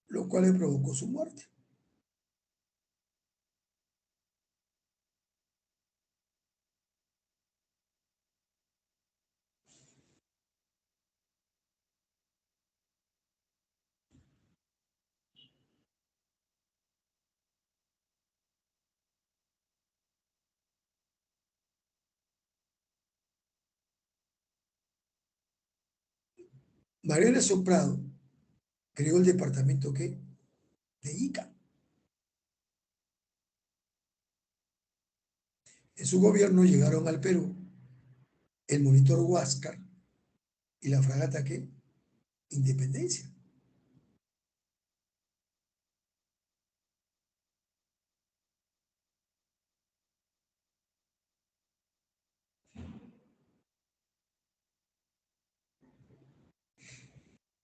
lo cual le provocó su muerte. Mariana Soprado creó el departamento ¿qué? De Ica. En su gobierno llegaron al Perú el monitor Huáscar y la fragata ¿qué? Independencia.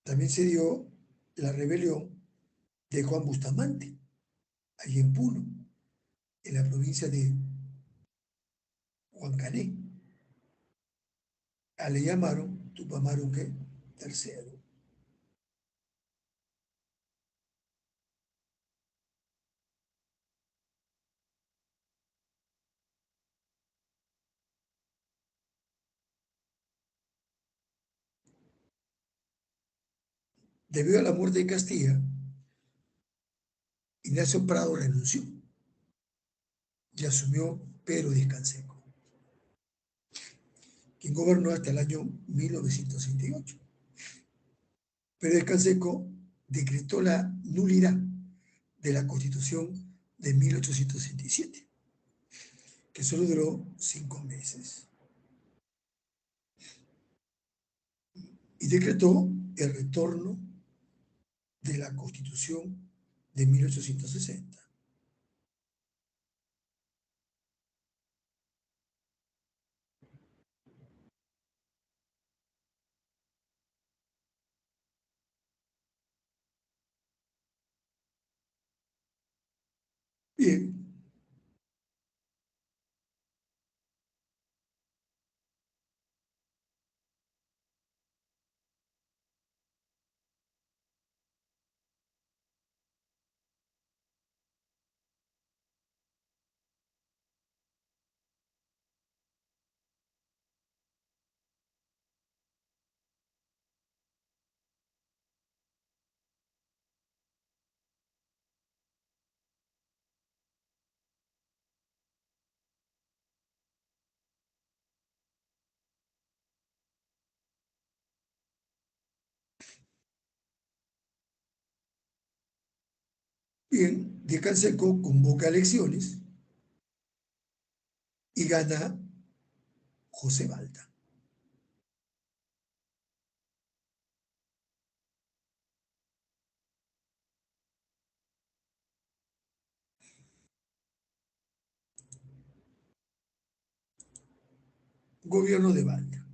También se dio la rebelión de Juan Bustamante, allí en Puno, en la provincia de Huancané. Le llamaron Tupamaru ¿qué? Tercero. Debido a la muerte de Castilla, Ignacio Prado renunció y asumió Pedro Díaz Canseco, quien gobernó hasta el año 1968. Pedro Díaz Canseco decretó la nulidad de la Constitución de 1867, que solo duró 5 meses, y decretó el retorno de la Constitución de 1860. Bien, bien, Díaz Canseco convoca elecciones y gana José Balta. Gobierno de Balta.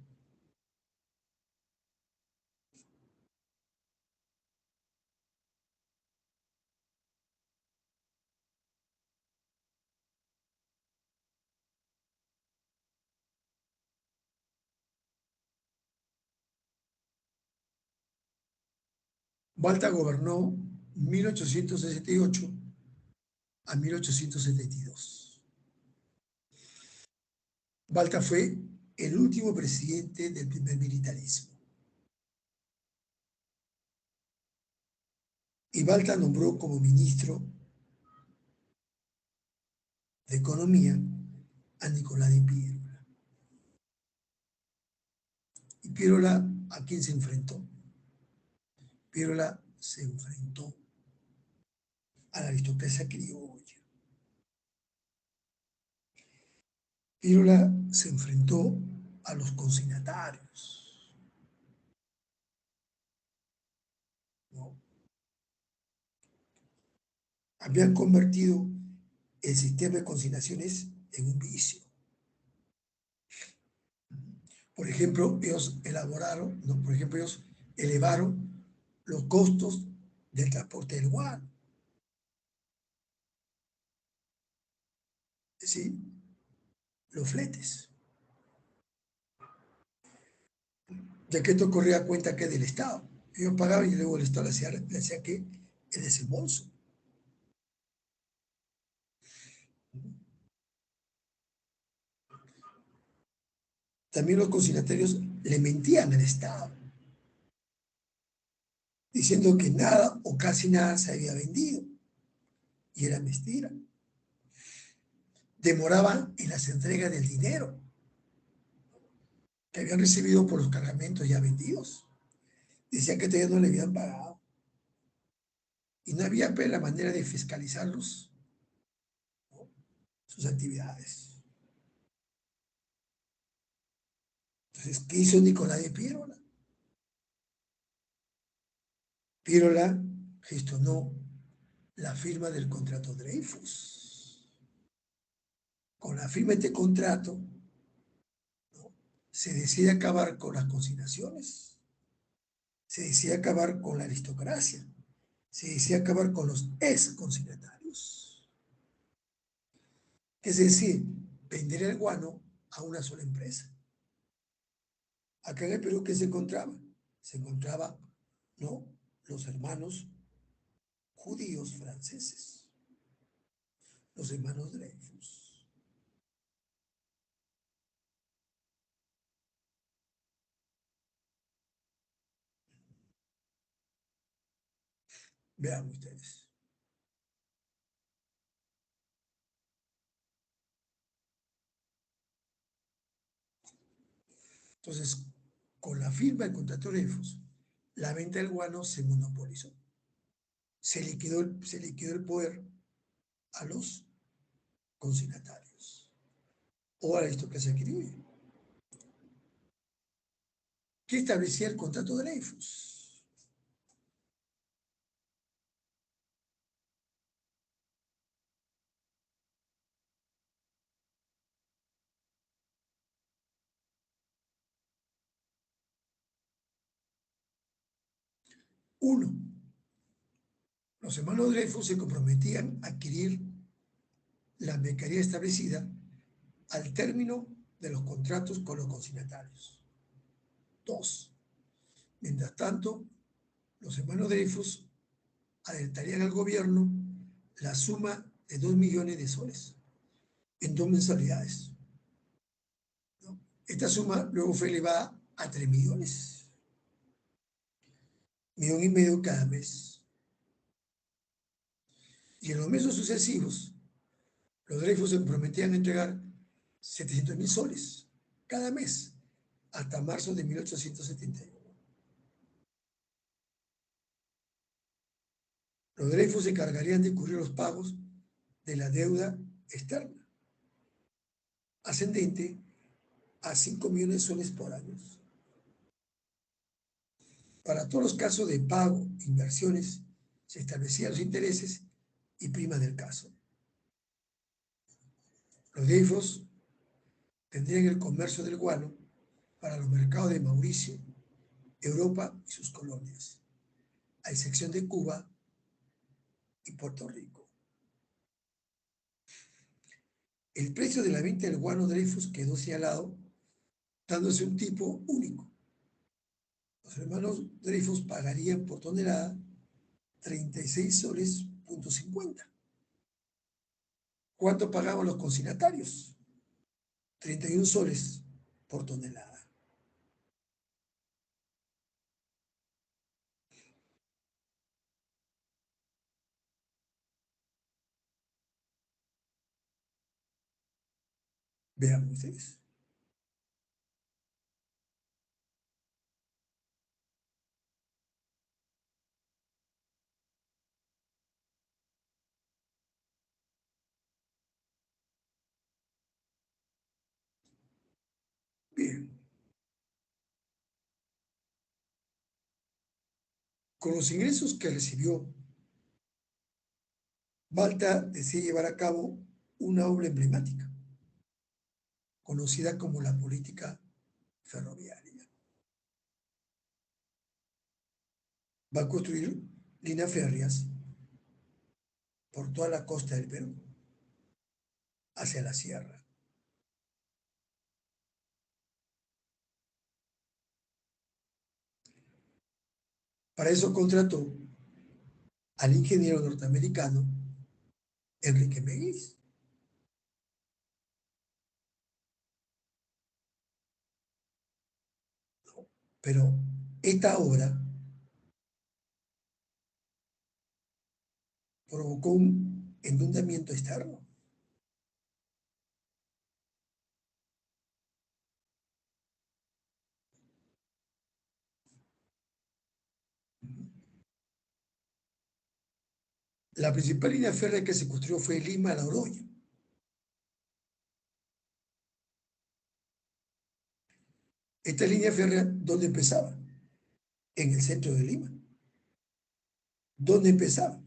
Balta gobernó 1868 a 1872. Balta fue el último presidente del primer militarismo. Y Balta nombró como ministro de Economía a Nicolás de Piérola. ¿Y Piérola a quién se enfrentó? Piérola se enfrentó a la aristocracia criolla. Piérola se enfrentó a los consignatarios, ¿no? Habían convertido el sistema de consignaciones en un vicio. Por ejemplo, ellos elevaron los costos del transporte del guano. Es decir, los fletes, ya que esto corría a cuenta que del Estado. Ellos pagaban y luego el Estado le hacía que el desembolso. También los consignatarios le mentían al Estado, diciendo que nada o casi nada se había vendido. Y era mentira. Demoraban en las entregas del dinero que habían recibido por los cargamentos ya vendidos. Decían que todavía no le habían pagado. Y no había pues, la manera de fiscalizarlos, ¿no? Sus actividades. Entonces, ¿qué hizo Nicolás de Piérola? Piérola gestionó la firma del contrato Dreyfus. Con la firma de este contrato, ¿no?, se decide acabar con las consignaciones, se decide acabar con la aristocracia, se decide acabar con los ex consignatarios. Es decir, vender el guano a una sola empresa. Acá en el Perú, ¿qué se encontraba? Se encontraba, ¿no?, los hermanos judíos franceses, los hermanos Dreyfus. Vean ustedes. Entonces, con la firma del contrato de Dreyfus, la venta del guano se monopolizó. Se liquidó el poder a los consignatarios o a la aristocracia criolla. ¿Qué establecía el contrato de Dreyfus? Uno, los hermanos Dreyfus se comprometían a adquirir la mercadería establecida al término de los contratos con los consignatarios. Dos, mientras tanto, los hermanos Dreyfus alertarían al gobierno la suma de 2 millones de soles en 2 mensualidades, ¿no? Esta suma luego fue elevada a 3 millones, 1,5 millones cada mes. Y en los meses sucesivos, los Dreyfus se prometían entregar 700,000 soles cada mes hasta marzo de 1871. Los Dreyfus se encargarían de cubrir los pagos de la deuda externa, ascendente a 5 millones de soles por año. Para todos los casos de pago, inversiones, se establecían los intereses y primas del caso. Los Dreyfus tendrían el comercio del guano para los mercados de Mauricio, Europa y sus colonias, a excepción de Cuba y Puerto Rico. El precio de la venta del guano Dreyfus quedó señalado, dándose un tipo único. Los hermanos Dreyfus pagarían por tonelada 36 soles, 50. ¿Cuánto pagaban los consignatarios? 31 soles por tonelada. Vean ustedes. Bien. Con los ingresos que recibió, Balta decide llevar a cabo una obra emblemática, conocida como la política ferroviaria. Va a construir líneas férreas por toda la costa del Perú, hacia la sierra. Para eso contrató al ingeniero norteamericano Enrique Meguis. Pero esta obra provocó un endeudamiento externo. La principal línea férrea que se construyó fue Lima a La Oroya. Esta línea férrea, ¿dónde empezaba? En el centro de Lima. ¿Dónde empezaba?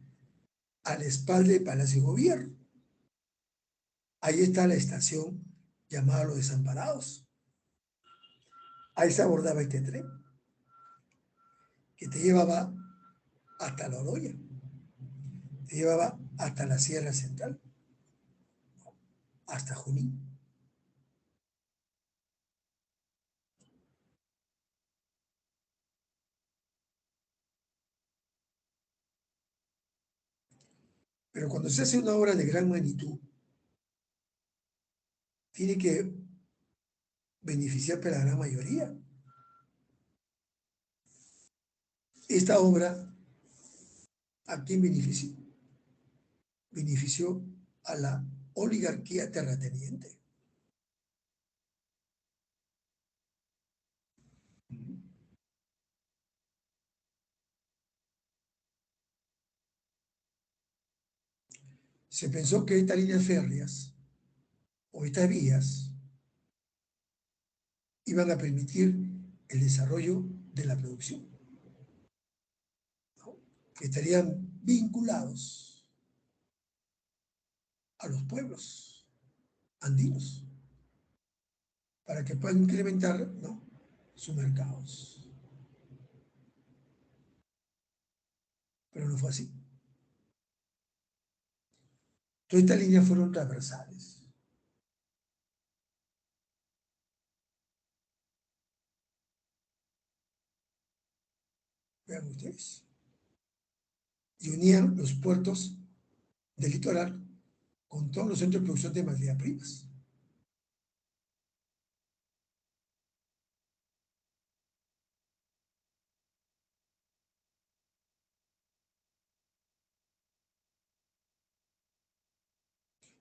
A la espalda del Palacio de Gobierno. Ahí está la estación llamada Los Desamparados. Ahí se abordaba este tren que te llevaba hasta La Oroya, te llevaba hasta la Sierra Central, hasta Junín. Pero cuando se hace una obra de gran magnitud, tiene que beneficiar para la gran mayoría. Esta obra ¿A quién benefició? Benefició a la oligarquía terrateniente. Se pensó que estas líneas férreas o estas vías iban a permitir el desarrollo de la producción, ¿no? Que estarían vinculados a los pueblos andinos para que puedan incrementar, ¿no?, sus mercados. Pero no fue así. Todas estas líneas fueron transversales. Vean ustedes. Y unían los puertos del litoral con todos los centros de producción de materias primas.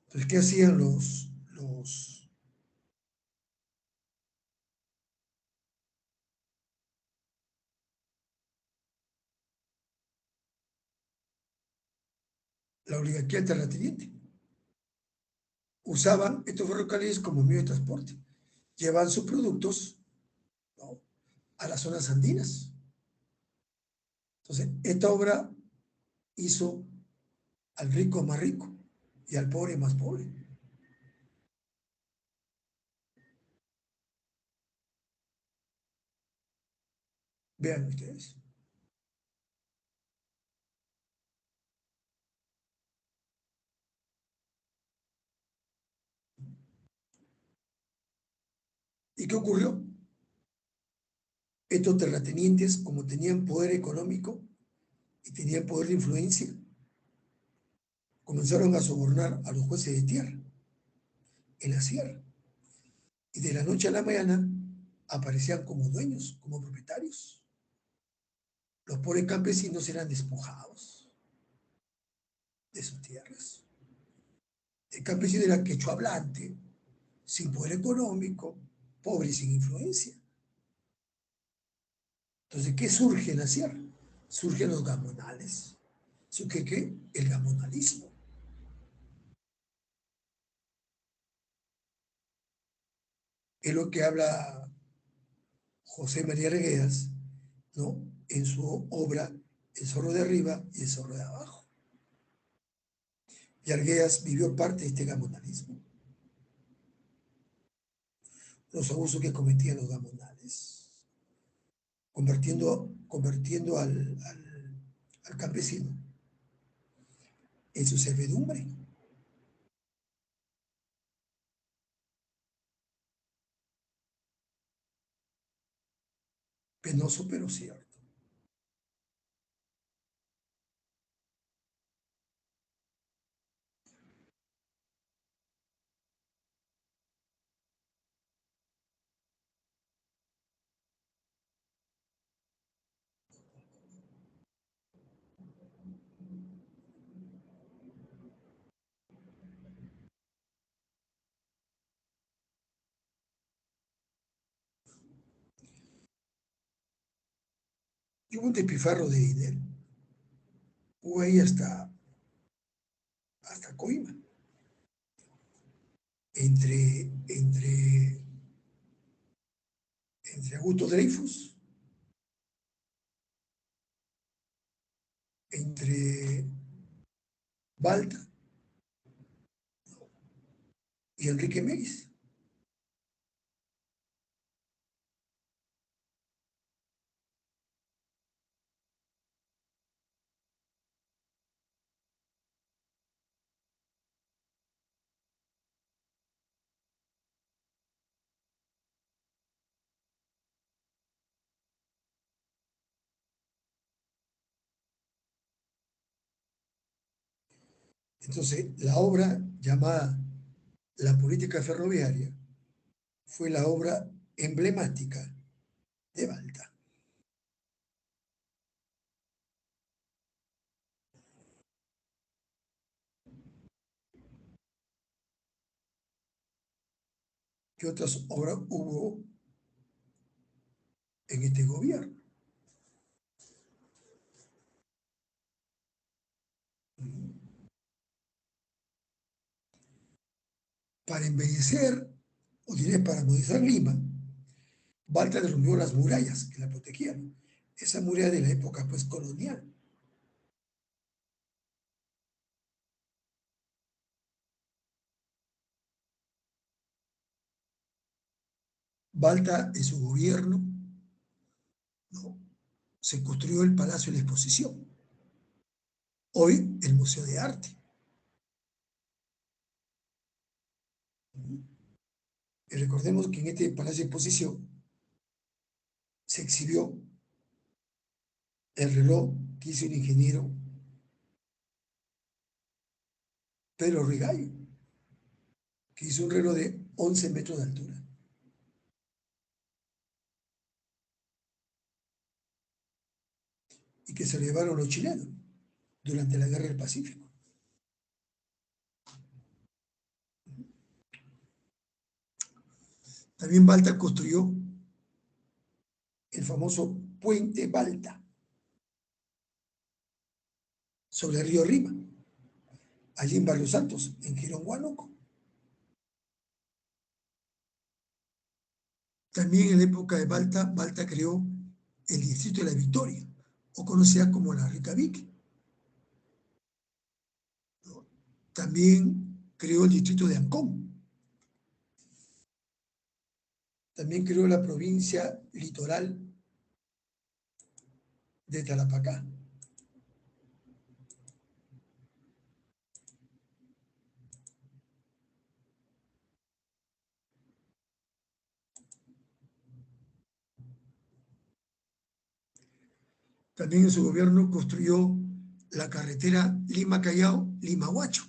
Entonces, ¿qué hacían la oligarquía terrateniente? Usaban estos ferrocarriles como medio de transporte. Llevaban sus productos, ¿no?, a las zonas andinas. Entonces, esta obra hizo al rico más rico y al pobre más pobre. Vean ustedes. ¿Y qué ocurrió? Estos terratenientes, como tenían poder económico y tenían poder de influencia, comenzaron a sobornar a los jueces de tierra en la sierra. Y de la noche a la mañana aparecían como dueños, como propietarios. Los pobres campesinos eran despojados de sus tierras. El campesino era quechua hablante, sin poder económico, pobre y sin influencia. Entonces, ¿qué surge en la sierra? Surgen los gamonales. ¿Surge qué? El gamonalismo. Es lo que habla José María Arguedas, ¿no?, en su obra El zorro de arriba y el zorro de abajo. Y Arguedas vivió parte de este gamonalismo, los abusos que cometían los gamonales, convirtiendo al campesino en su servidumbre. Penoso pero cierto. Y hubo un despifarro de dinero. Hubo ahí hasta coima. Entre, entre, entre Augusto Dreyfus, entre Balta y Enrique Meis. Entonces, la obra llamada La política ferroviaria fue la obra emblemática de Balta. ¿Qué otras obras hubo en este gobierno? Para embellecer, o diré para modernizar Lima, Balta derrumbó las murallas que la protegían. Esa muralla de la época pues colonial. Balta en su gobierno, ¿no?, se construyó el Palacio de la Exposición, hoy el Museo de Arte. Y recordemos que en este Palacio de Exposición se exhibió el reloj que hizo el ingeniero Pedro Rigallo, que hizo un reloj de 11 metros de altura y que se lo llevaron los chilenos durante la Guerra del Pacífico. También Balta construyó el famoso Puente Balta sobre el río Rima, allí en Barrio Santos, en Girón, Huánuco. También en la época de Balta, Balta creó el distrito de la Victoria, o conocida como la Ricavique. También creó el distrito de Ancón. También creó la provincia litoral de Tarapacá. También en su gobierno construyó la carretera Lima-Callao, Lima-Huacho.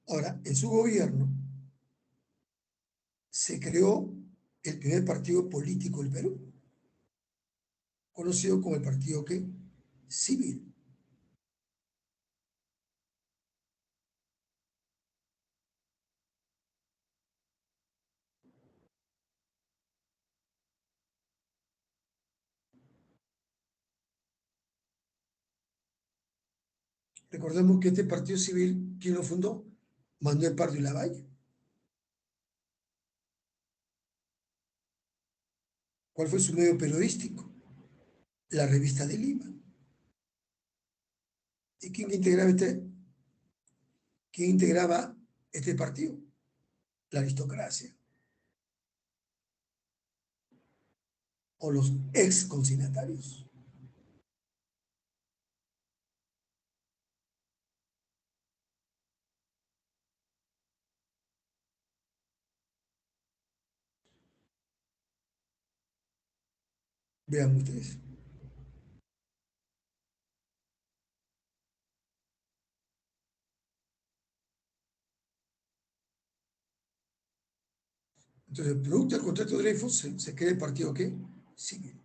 Ahora, en su gobierno se creó el primer partido político del Perú, conocido como el partido ¿qué? Civil. Recordemos que este partido civil, ¿quién lo fundó? Manuel Pardo y Lavalle. ¿Cuál fue su medio periodístico? La Revista de Lima. ¿Y quién integraba este partido? La aristocracia o los ex consignatarios. Vean ustedes. Entonces, producto del contrato de Dreyfus, se crea el partido ¿qué? Civil.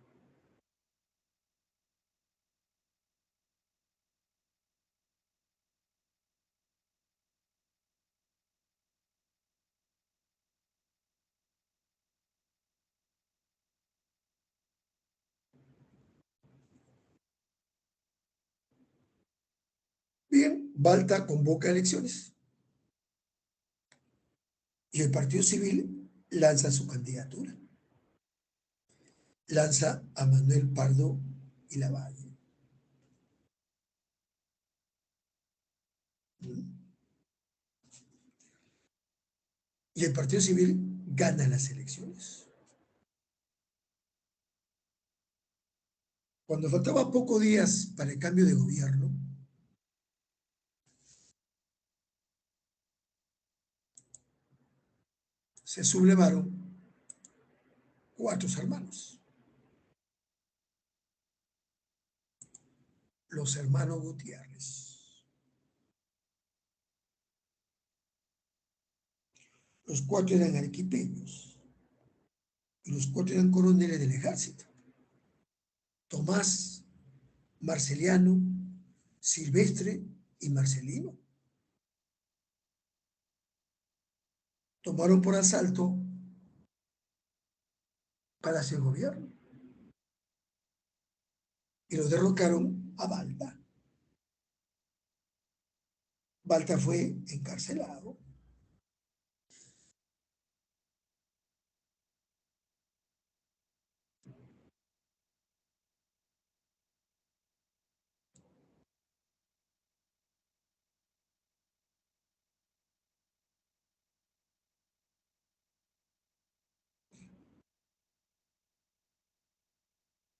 Bien, Balta convoca elecciones y el Partido Civil lanza su candidatura. Lanza a Manuel Pardo y Lavalle. Y el Partido Civil gana las elecciones. Cuando faltaba pocos días para el cambio de gobierno, se sublevaron 4 hermanos. Los hermanos Gutiérrez. Los 4 eran arequipeños y los 4 eran coroneles del ejército. Tomás, Marceliano, Silvestre y Marcelino. Tomaron por asalto Palacio de Gobierno y los derrocaron a Balta. Balta fue encarcelado.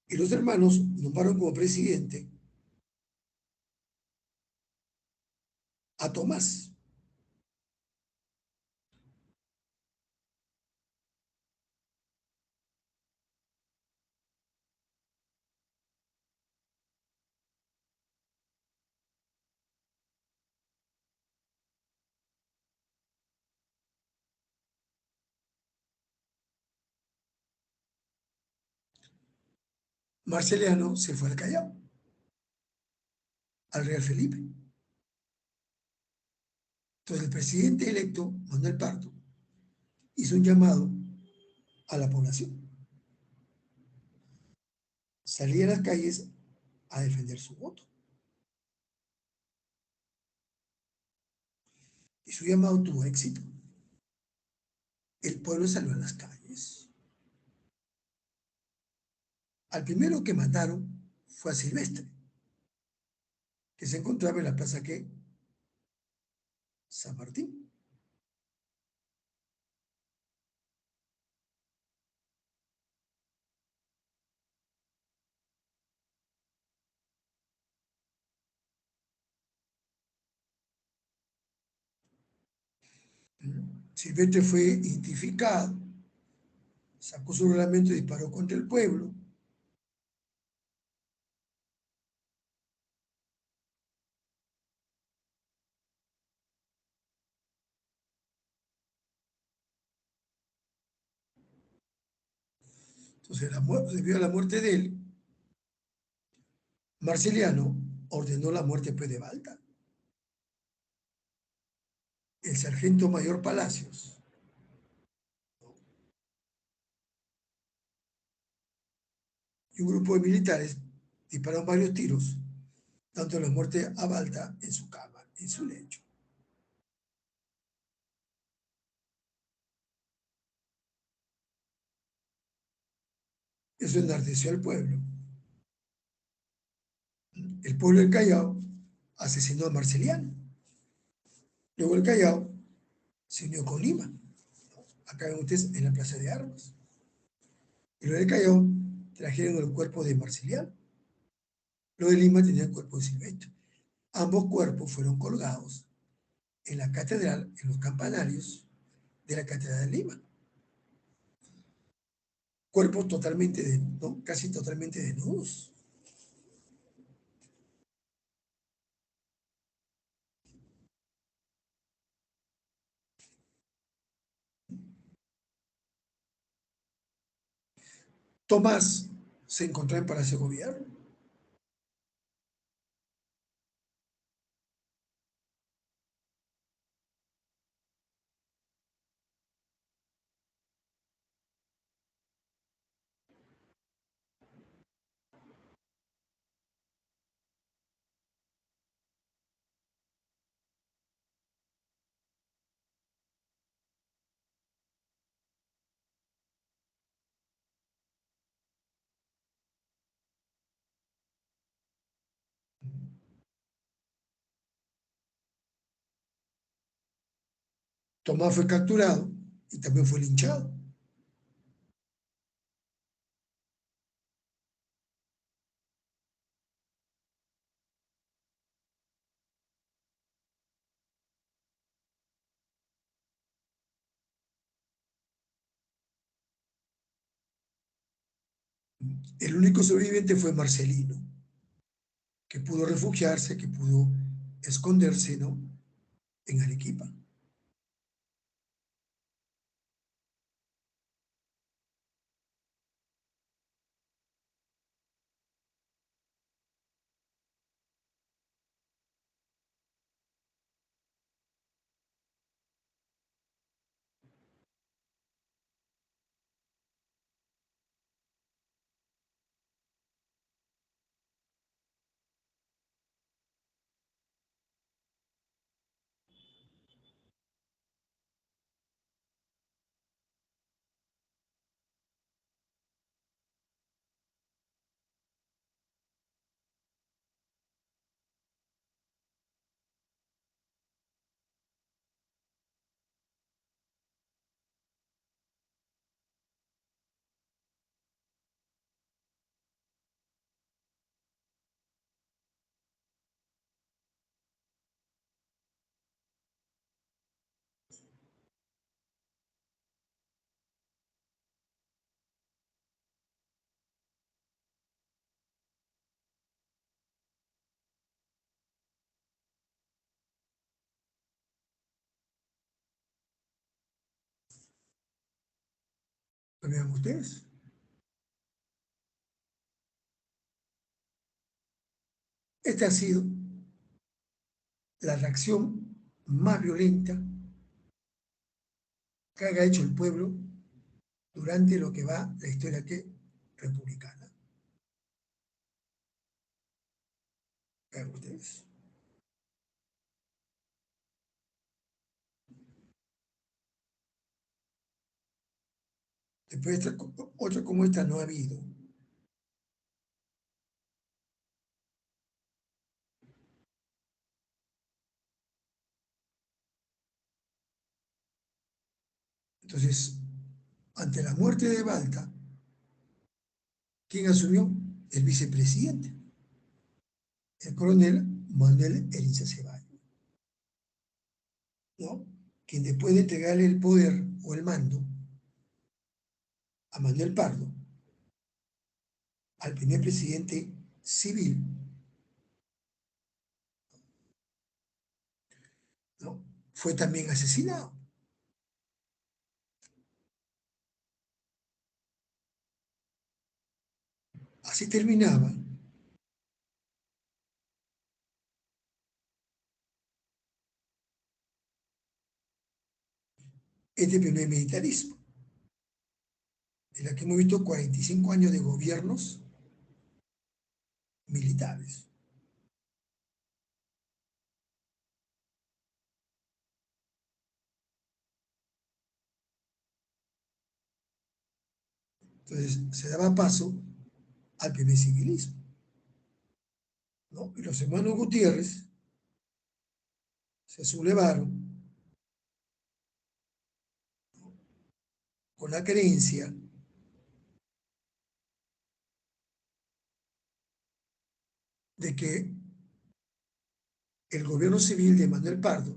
Y los hermanos nombraron como presidente a Tomás. Marceliano se fue al Callao, al Real Felipe. Entonces el presidente electo, Manuel Pardo, hizo un llamado a la población. Salía a las calles a defender su voto. Y su llamado tuvo éxito. El pueblo salió a las calles. Al primero que mataron fue a Silvestre, que se encontraba en la plaza que San Martín. Silvestre fue identificado, sacó su reglamento y disparó contra el pueblo. Entonces, debido a la muerte de él, Marceliano ordenó la muerte pues, de Balta. El sargento mayor Palacios y un grupo de militares dispararon varios tiros, dando la muerte a Balta en su cama, en su lecho. Eso enardeció al pueblo. El pueblo del Callao asesinó a Marceliano. Luego el Callao se unió con Lima. Acá ven ustedes en la Plaza de Armas. Y luego del Callao trajeron el cuerpo de Marceliano. Luego de Lima tenía el cuerpo de Silvestre. Ambos cuerpos fueron colgados en la catedral, en los campanarios de la Catedral de Lima. Cuerpos totalmente, ¿no? Casi totalmente desnudos. Tomás se encontraba en Palacio de Gobierno. Tomás fue capturado y también fue linchado. El único sobreviviente fue Marcelino, que pudo refugiarse, que pudo esconderse, ¿no? En Arequipa. ¿Lo vean ustedes? Esta ha sido la reacción más violenta que haya hecho el pueblo durante lo que va la historia republicana. Vean ustedes. Después, otra como esta no ha habido. Entonces, ante la muerte de Balta, ¿quién asumió? El vicepresidente, el coronel Manuel Erincha Ceballos, ¿no? Quien después de entregarle el poder o el mando a Manuel Pardo, al primer presidente civil, ¿no? Fue también asesinado. Así terminaba este primer militarismo, en la que hemos visto 45 años de gobiernos militares. Entonces se daba paso al primer civilismo, ¿no? Y los hermanos Gutiérrez se sublevaron con la creencia de que el gobierno civil de Manuel Pardo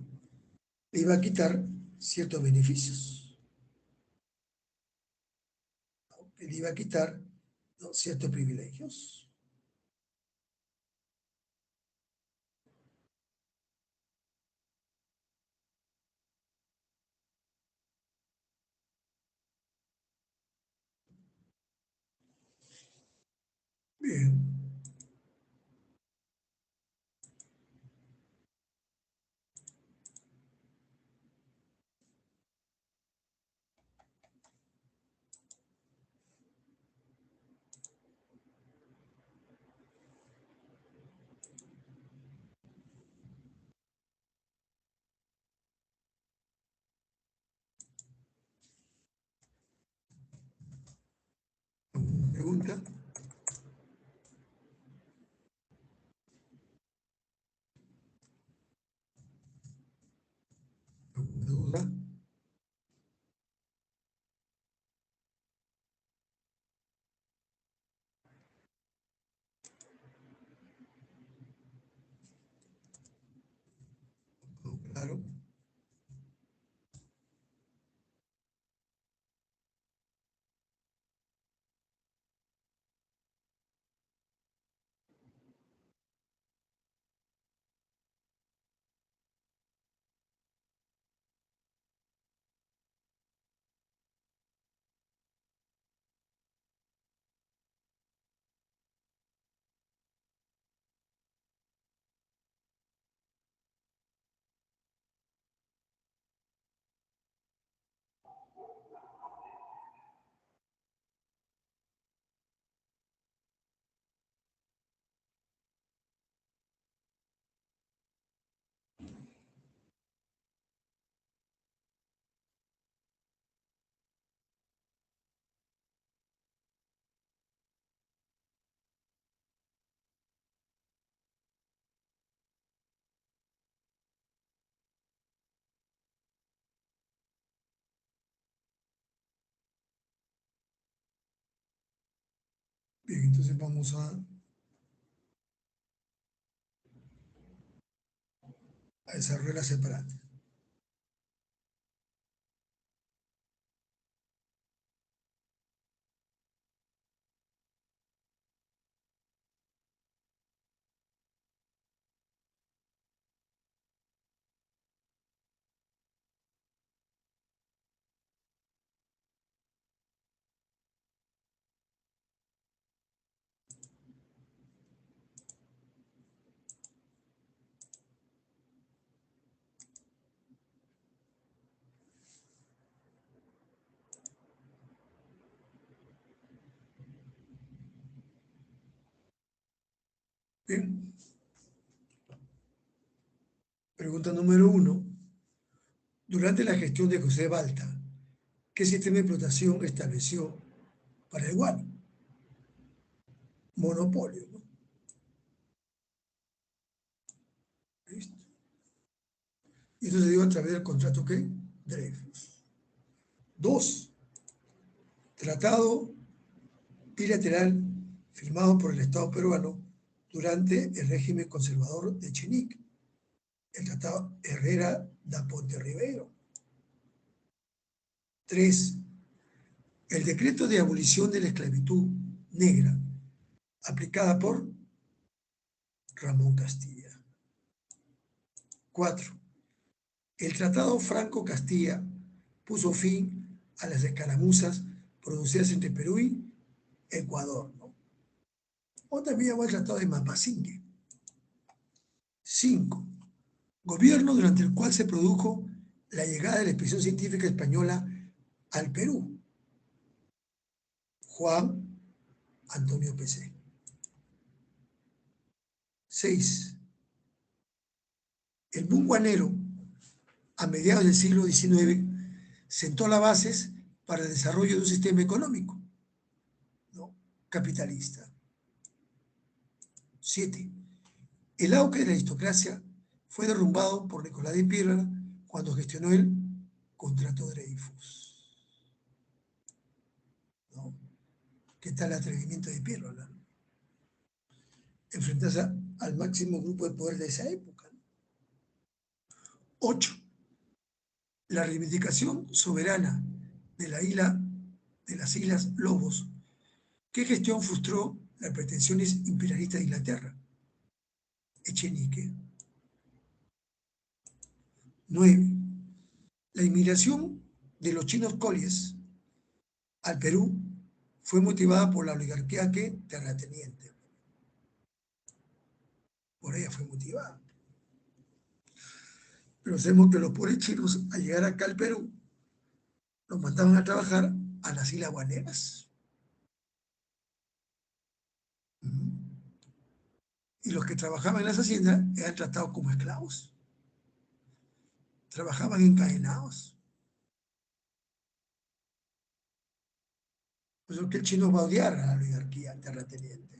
le iba a quitar ciertos beneficios, ¿no? Que le iba a quitar, ¿no?, ciertos privilegios. Bien, pregunta, duda. Claro. Bien, entonces vamos a desarrollar la separata. Bien. Pregunta número 1. Durante la gestión de José Balta, ¿qué sistema de explotación estableció para el guano? Monopolio, ¿no? ¿Listo? Y eso se dio a través del contrato, ¿qué? Dreyfus. 2. Tratado bilateral firmado por el Estado peruano durante el régimen conservador de Chinique, el Tratado Herrera da Ponte Ribeiro. 3. El decreto de abolición de la esclavitud negra, aplicada por Ramón Castilla. 4. El Tratado Franco-Castilla puso fin a las escaramuzas producidas entre Perú y Ecuador, ¿no? O también llamó el Tratado de Mapasingue. 5. Gobierno durante el cual se produjo la llegada de la expedición científica española al Perú. Juan Antonio Pesé. 6. El boom guanero, a mediados del siglo XIX, sentó las bases para el desarrollo de un sistema económico, ¿no?, capitalista. 7. El auge de la aristocracia fue derrumbado por Nicolás de Pirra cuando gestionó el contrato Dreyfus, ¿no? ¿Qué tal el atrevimiento de Pirra, ¿no? Enfrentarse al máximo grupo de poder de esa época, ¿no? 8. La reivindicación soberana de la isla, de las Islas Lobos. ¿Qué gestión frustró las pretensiones imperialistas de Inglaterra? Echenique. 9. La inmigración de los chinos coles al Perú fue motivada por la oligarquía que terrateniente. Por ella fue motivada. Pero sabemos que los pobres chinos, al llegar acá al Perú, los mandaban a trabajar a las islas guaneras. Y los que trabajaban en las haciendas eran tratados como esclavos. Trabajaban encadenados. Por eso que el chino va a odiar a la oligarquía terrateniente.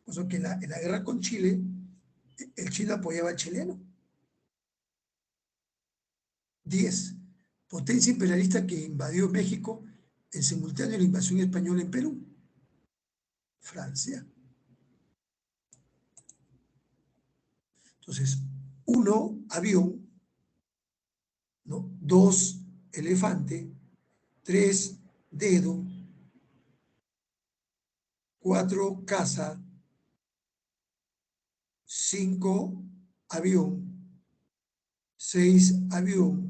Por eso que en la guerra con Chile, el chino apoyaba al chileno. 10. Potencia imperialista que invadió México en simultáneo a la invasión española en Perú. Francia. Entonces, 1, avión, ¿no? 2, elefante. 3, dedo. 4, casa. 5, avión. 6, avión.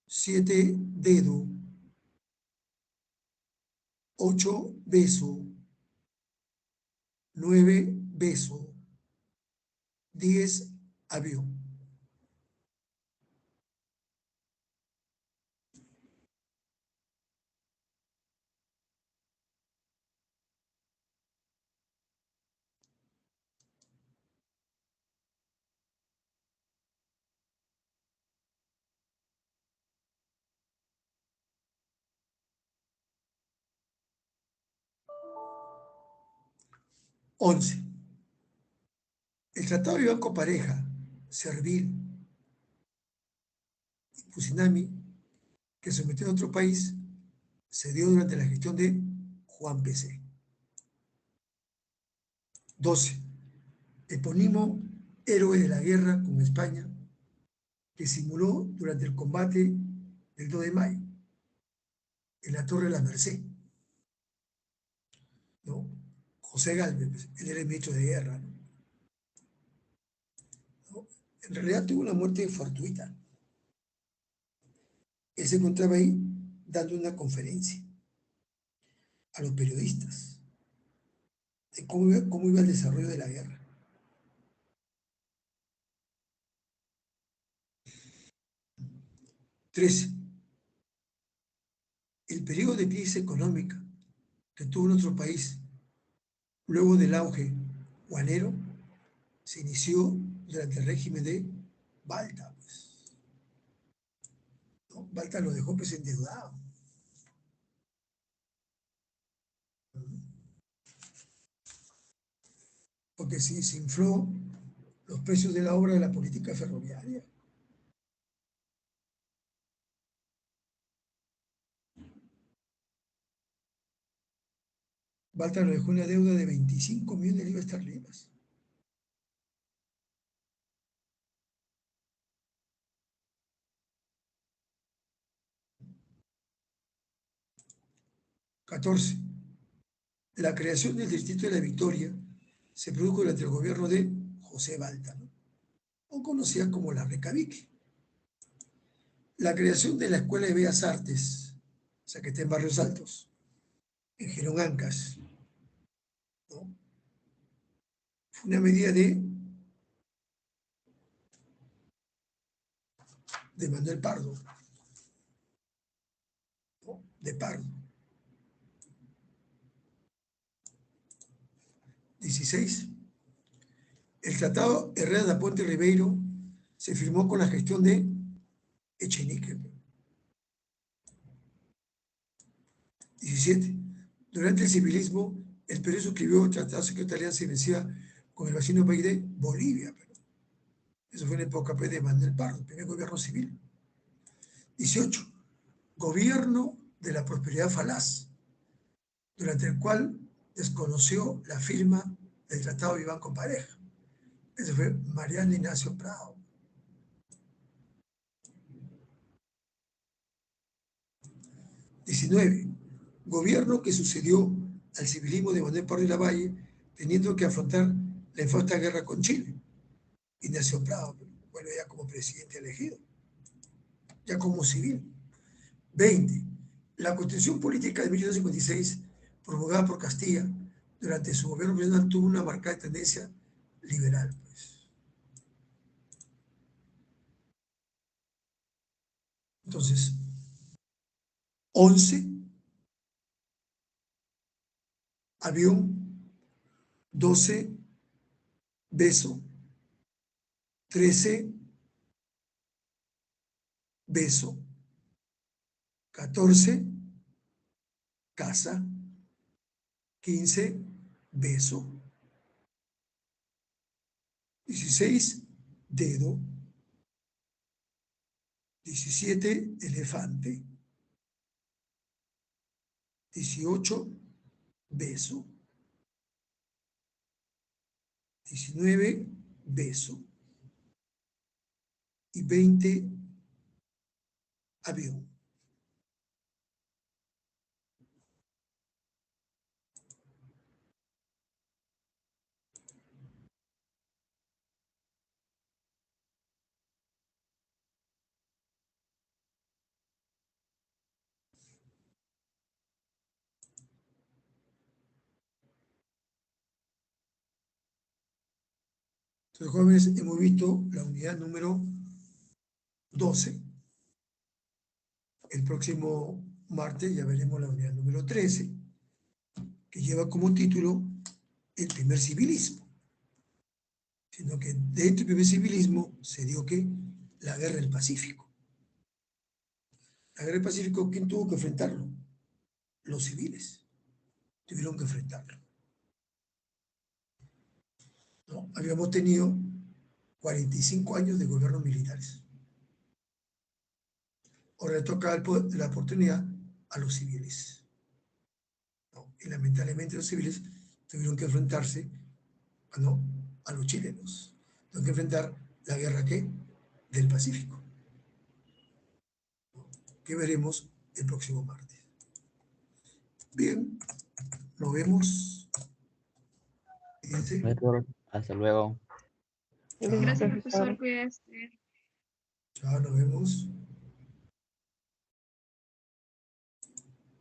7, dedo. 8, beso. 9, beso. 10, avión. Once. El Tratado de Banco Pareja, Servil y Pusinami, que sometió a otro país, se dio durante la gestión de Juan Pesé. 12. Epónimo héroe de la guerra con España, que simuló durante el combate del 2 de mayo en la Torre de la Merced, ¿no? José Galvez, pues, él era el ministro de guerra, ¿no? En realidad tuvo una muerte fortuita. Él se encontraba ahí dando una conferencia a los periodistas de cómo iba el desarrollo de la guerra. 13. El periodo de crisis económica que tuvo nuestro país luego del auge guanero se inició durante el régimen de Balta, pues, ¿no? Balta lo dejó pues endeudado. Porque sí, se infló los precios de la obra de la política ferroviaria. Balta nos dejó una deuda de 25 millones de libras esterlinas. Catorce. La creación del Distrito de la Victoria se produjo durante el gobierno de José Balta, ¿no? O conocida como la Recavique. La creación de la Escuela de Bellas Artes, o sea que está en Barrios Altos, en Gerón Ancas, ¿no? Fue una medida de Manuel Pardo, ¿no? De Pardo. 16. El Tratado Herrera da Puente Ribeiro se firmó con la gestión de Echenique. 17. Durante el civilismo, el Perú suscribió el Tratado Secretaría de Alianza con el vecino país de Bolivia. Eso fue en la época de Manuel Pardo, el primer gobierno civil. 18. Gobierno de la prosperidad falaz, durante el cual desconoció la firma del Tratado de Vivanco Pareja. Ese fue Mariano Ignacio Prado. 19. Gobierno que sucedió al civilismo de Manuel Pardo y Lavalle, teniendo que afrontar la infausta guerra con Chile. Ignacio Prado, bueno, ya como presidente elegido, ya como civil. 20. La Constitución Política de 1856, promulgada por Castilla, durante su gobierno presidencial tuvo una marcada tendencia liberal, pues. Entonces, 11, avión, 12, beso, 13, beso, 14, casa, 15, beso, 16, dedo, 17, elefante, 18, beso, 19, beso, y 20, avión. Entonces, jóvenes, hemos visto la unidad número 12. El próximo martes ya veremos la unidad número 13, que lleva como título el primer civilismo. Sino que dentro del primer civilismo se dio que la guerra del Pacífico. La guerra del Pacífico, ¿quién tuvo que enfrentarlo? Los civiles tuvieron que enfrentarlo, ¿no? Habíamos tenido 45 años de gobiernos militares. Ahora le toca la oportunidad a los civiles, ¿no? Y lamentablemente los civiles tuvieron que enfrentarse, ¿no?, a los chilenos. Tuvieron que enfrentar la guerra ¿qué? Del Pacífico, ¿no?, que veremos el próximo martes. Bien, nos vemos. Fíjense. Hasta luego. Chao. Gracias, profesor. Cuídese. Chao, nos vemos.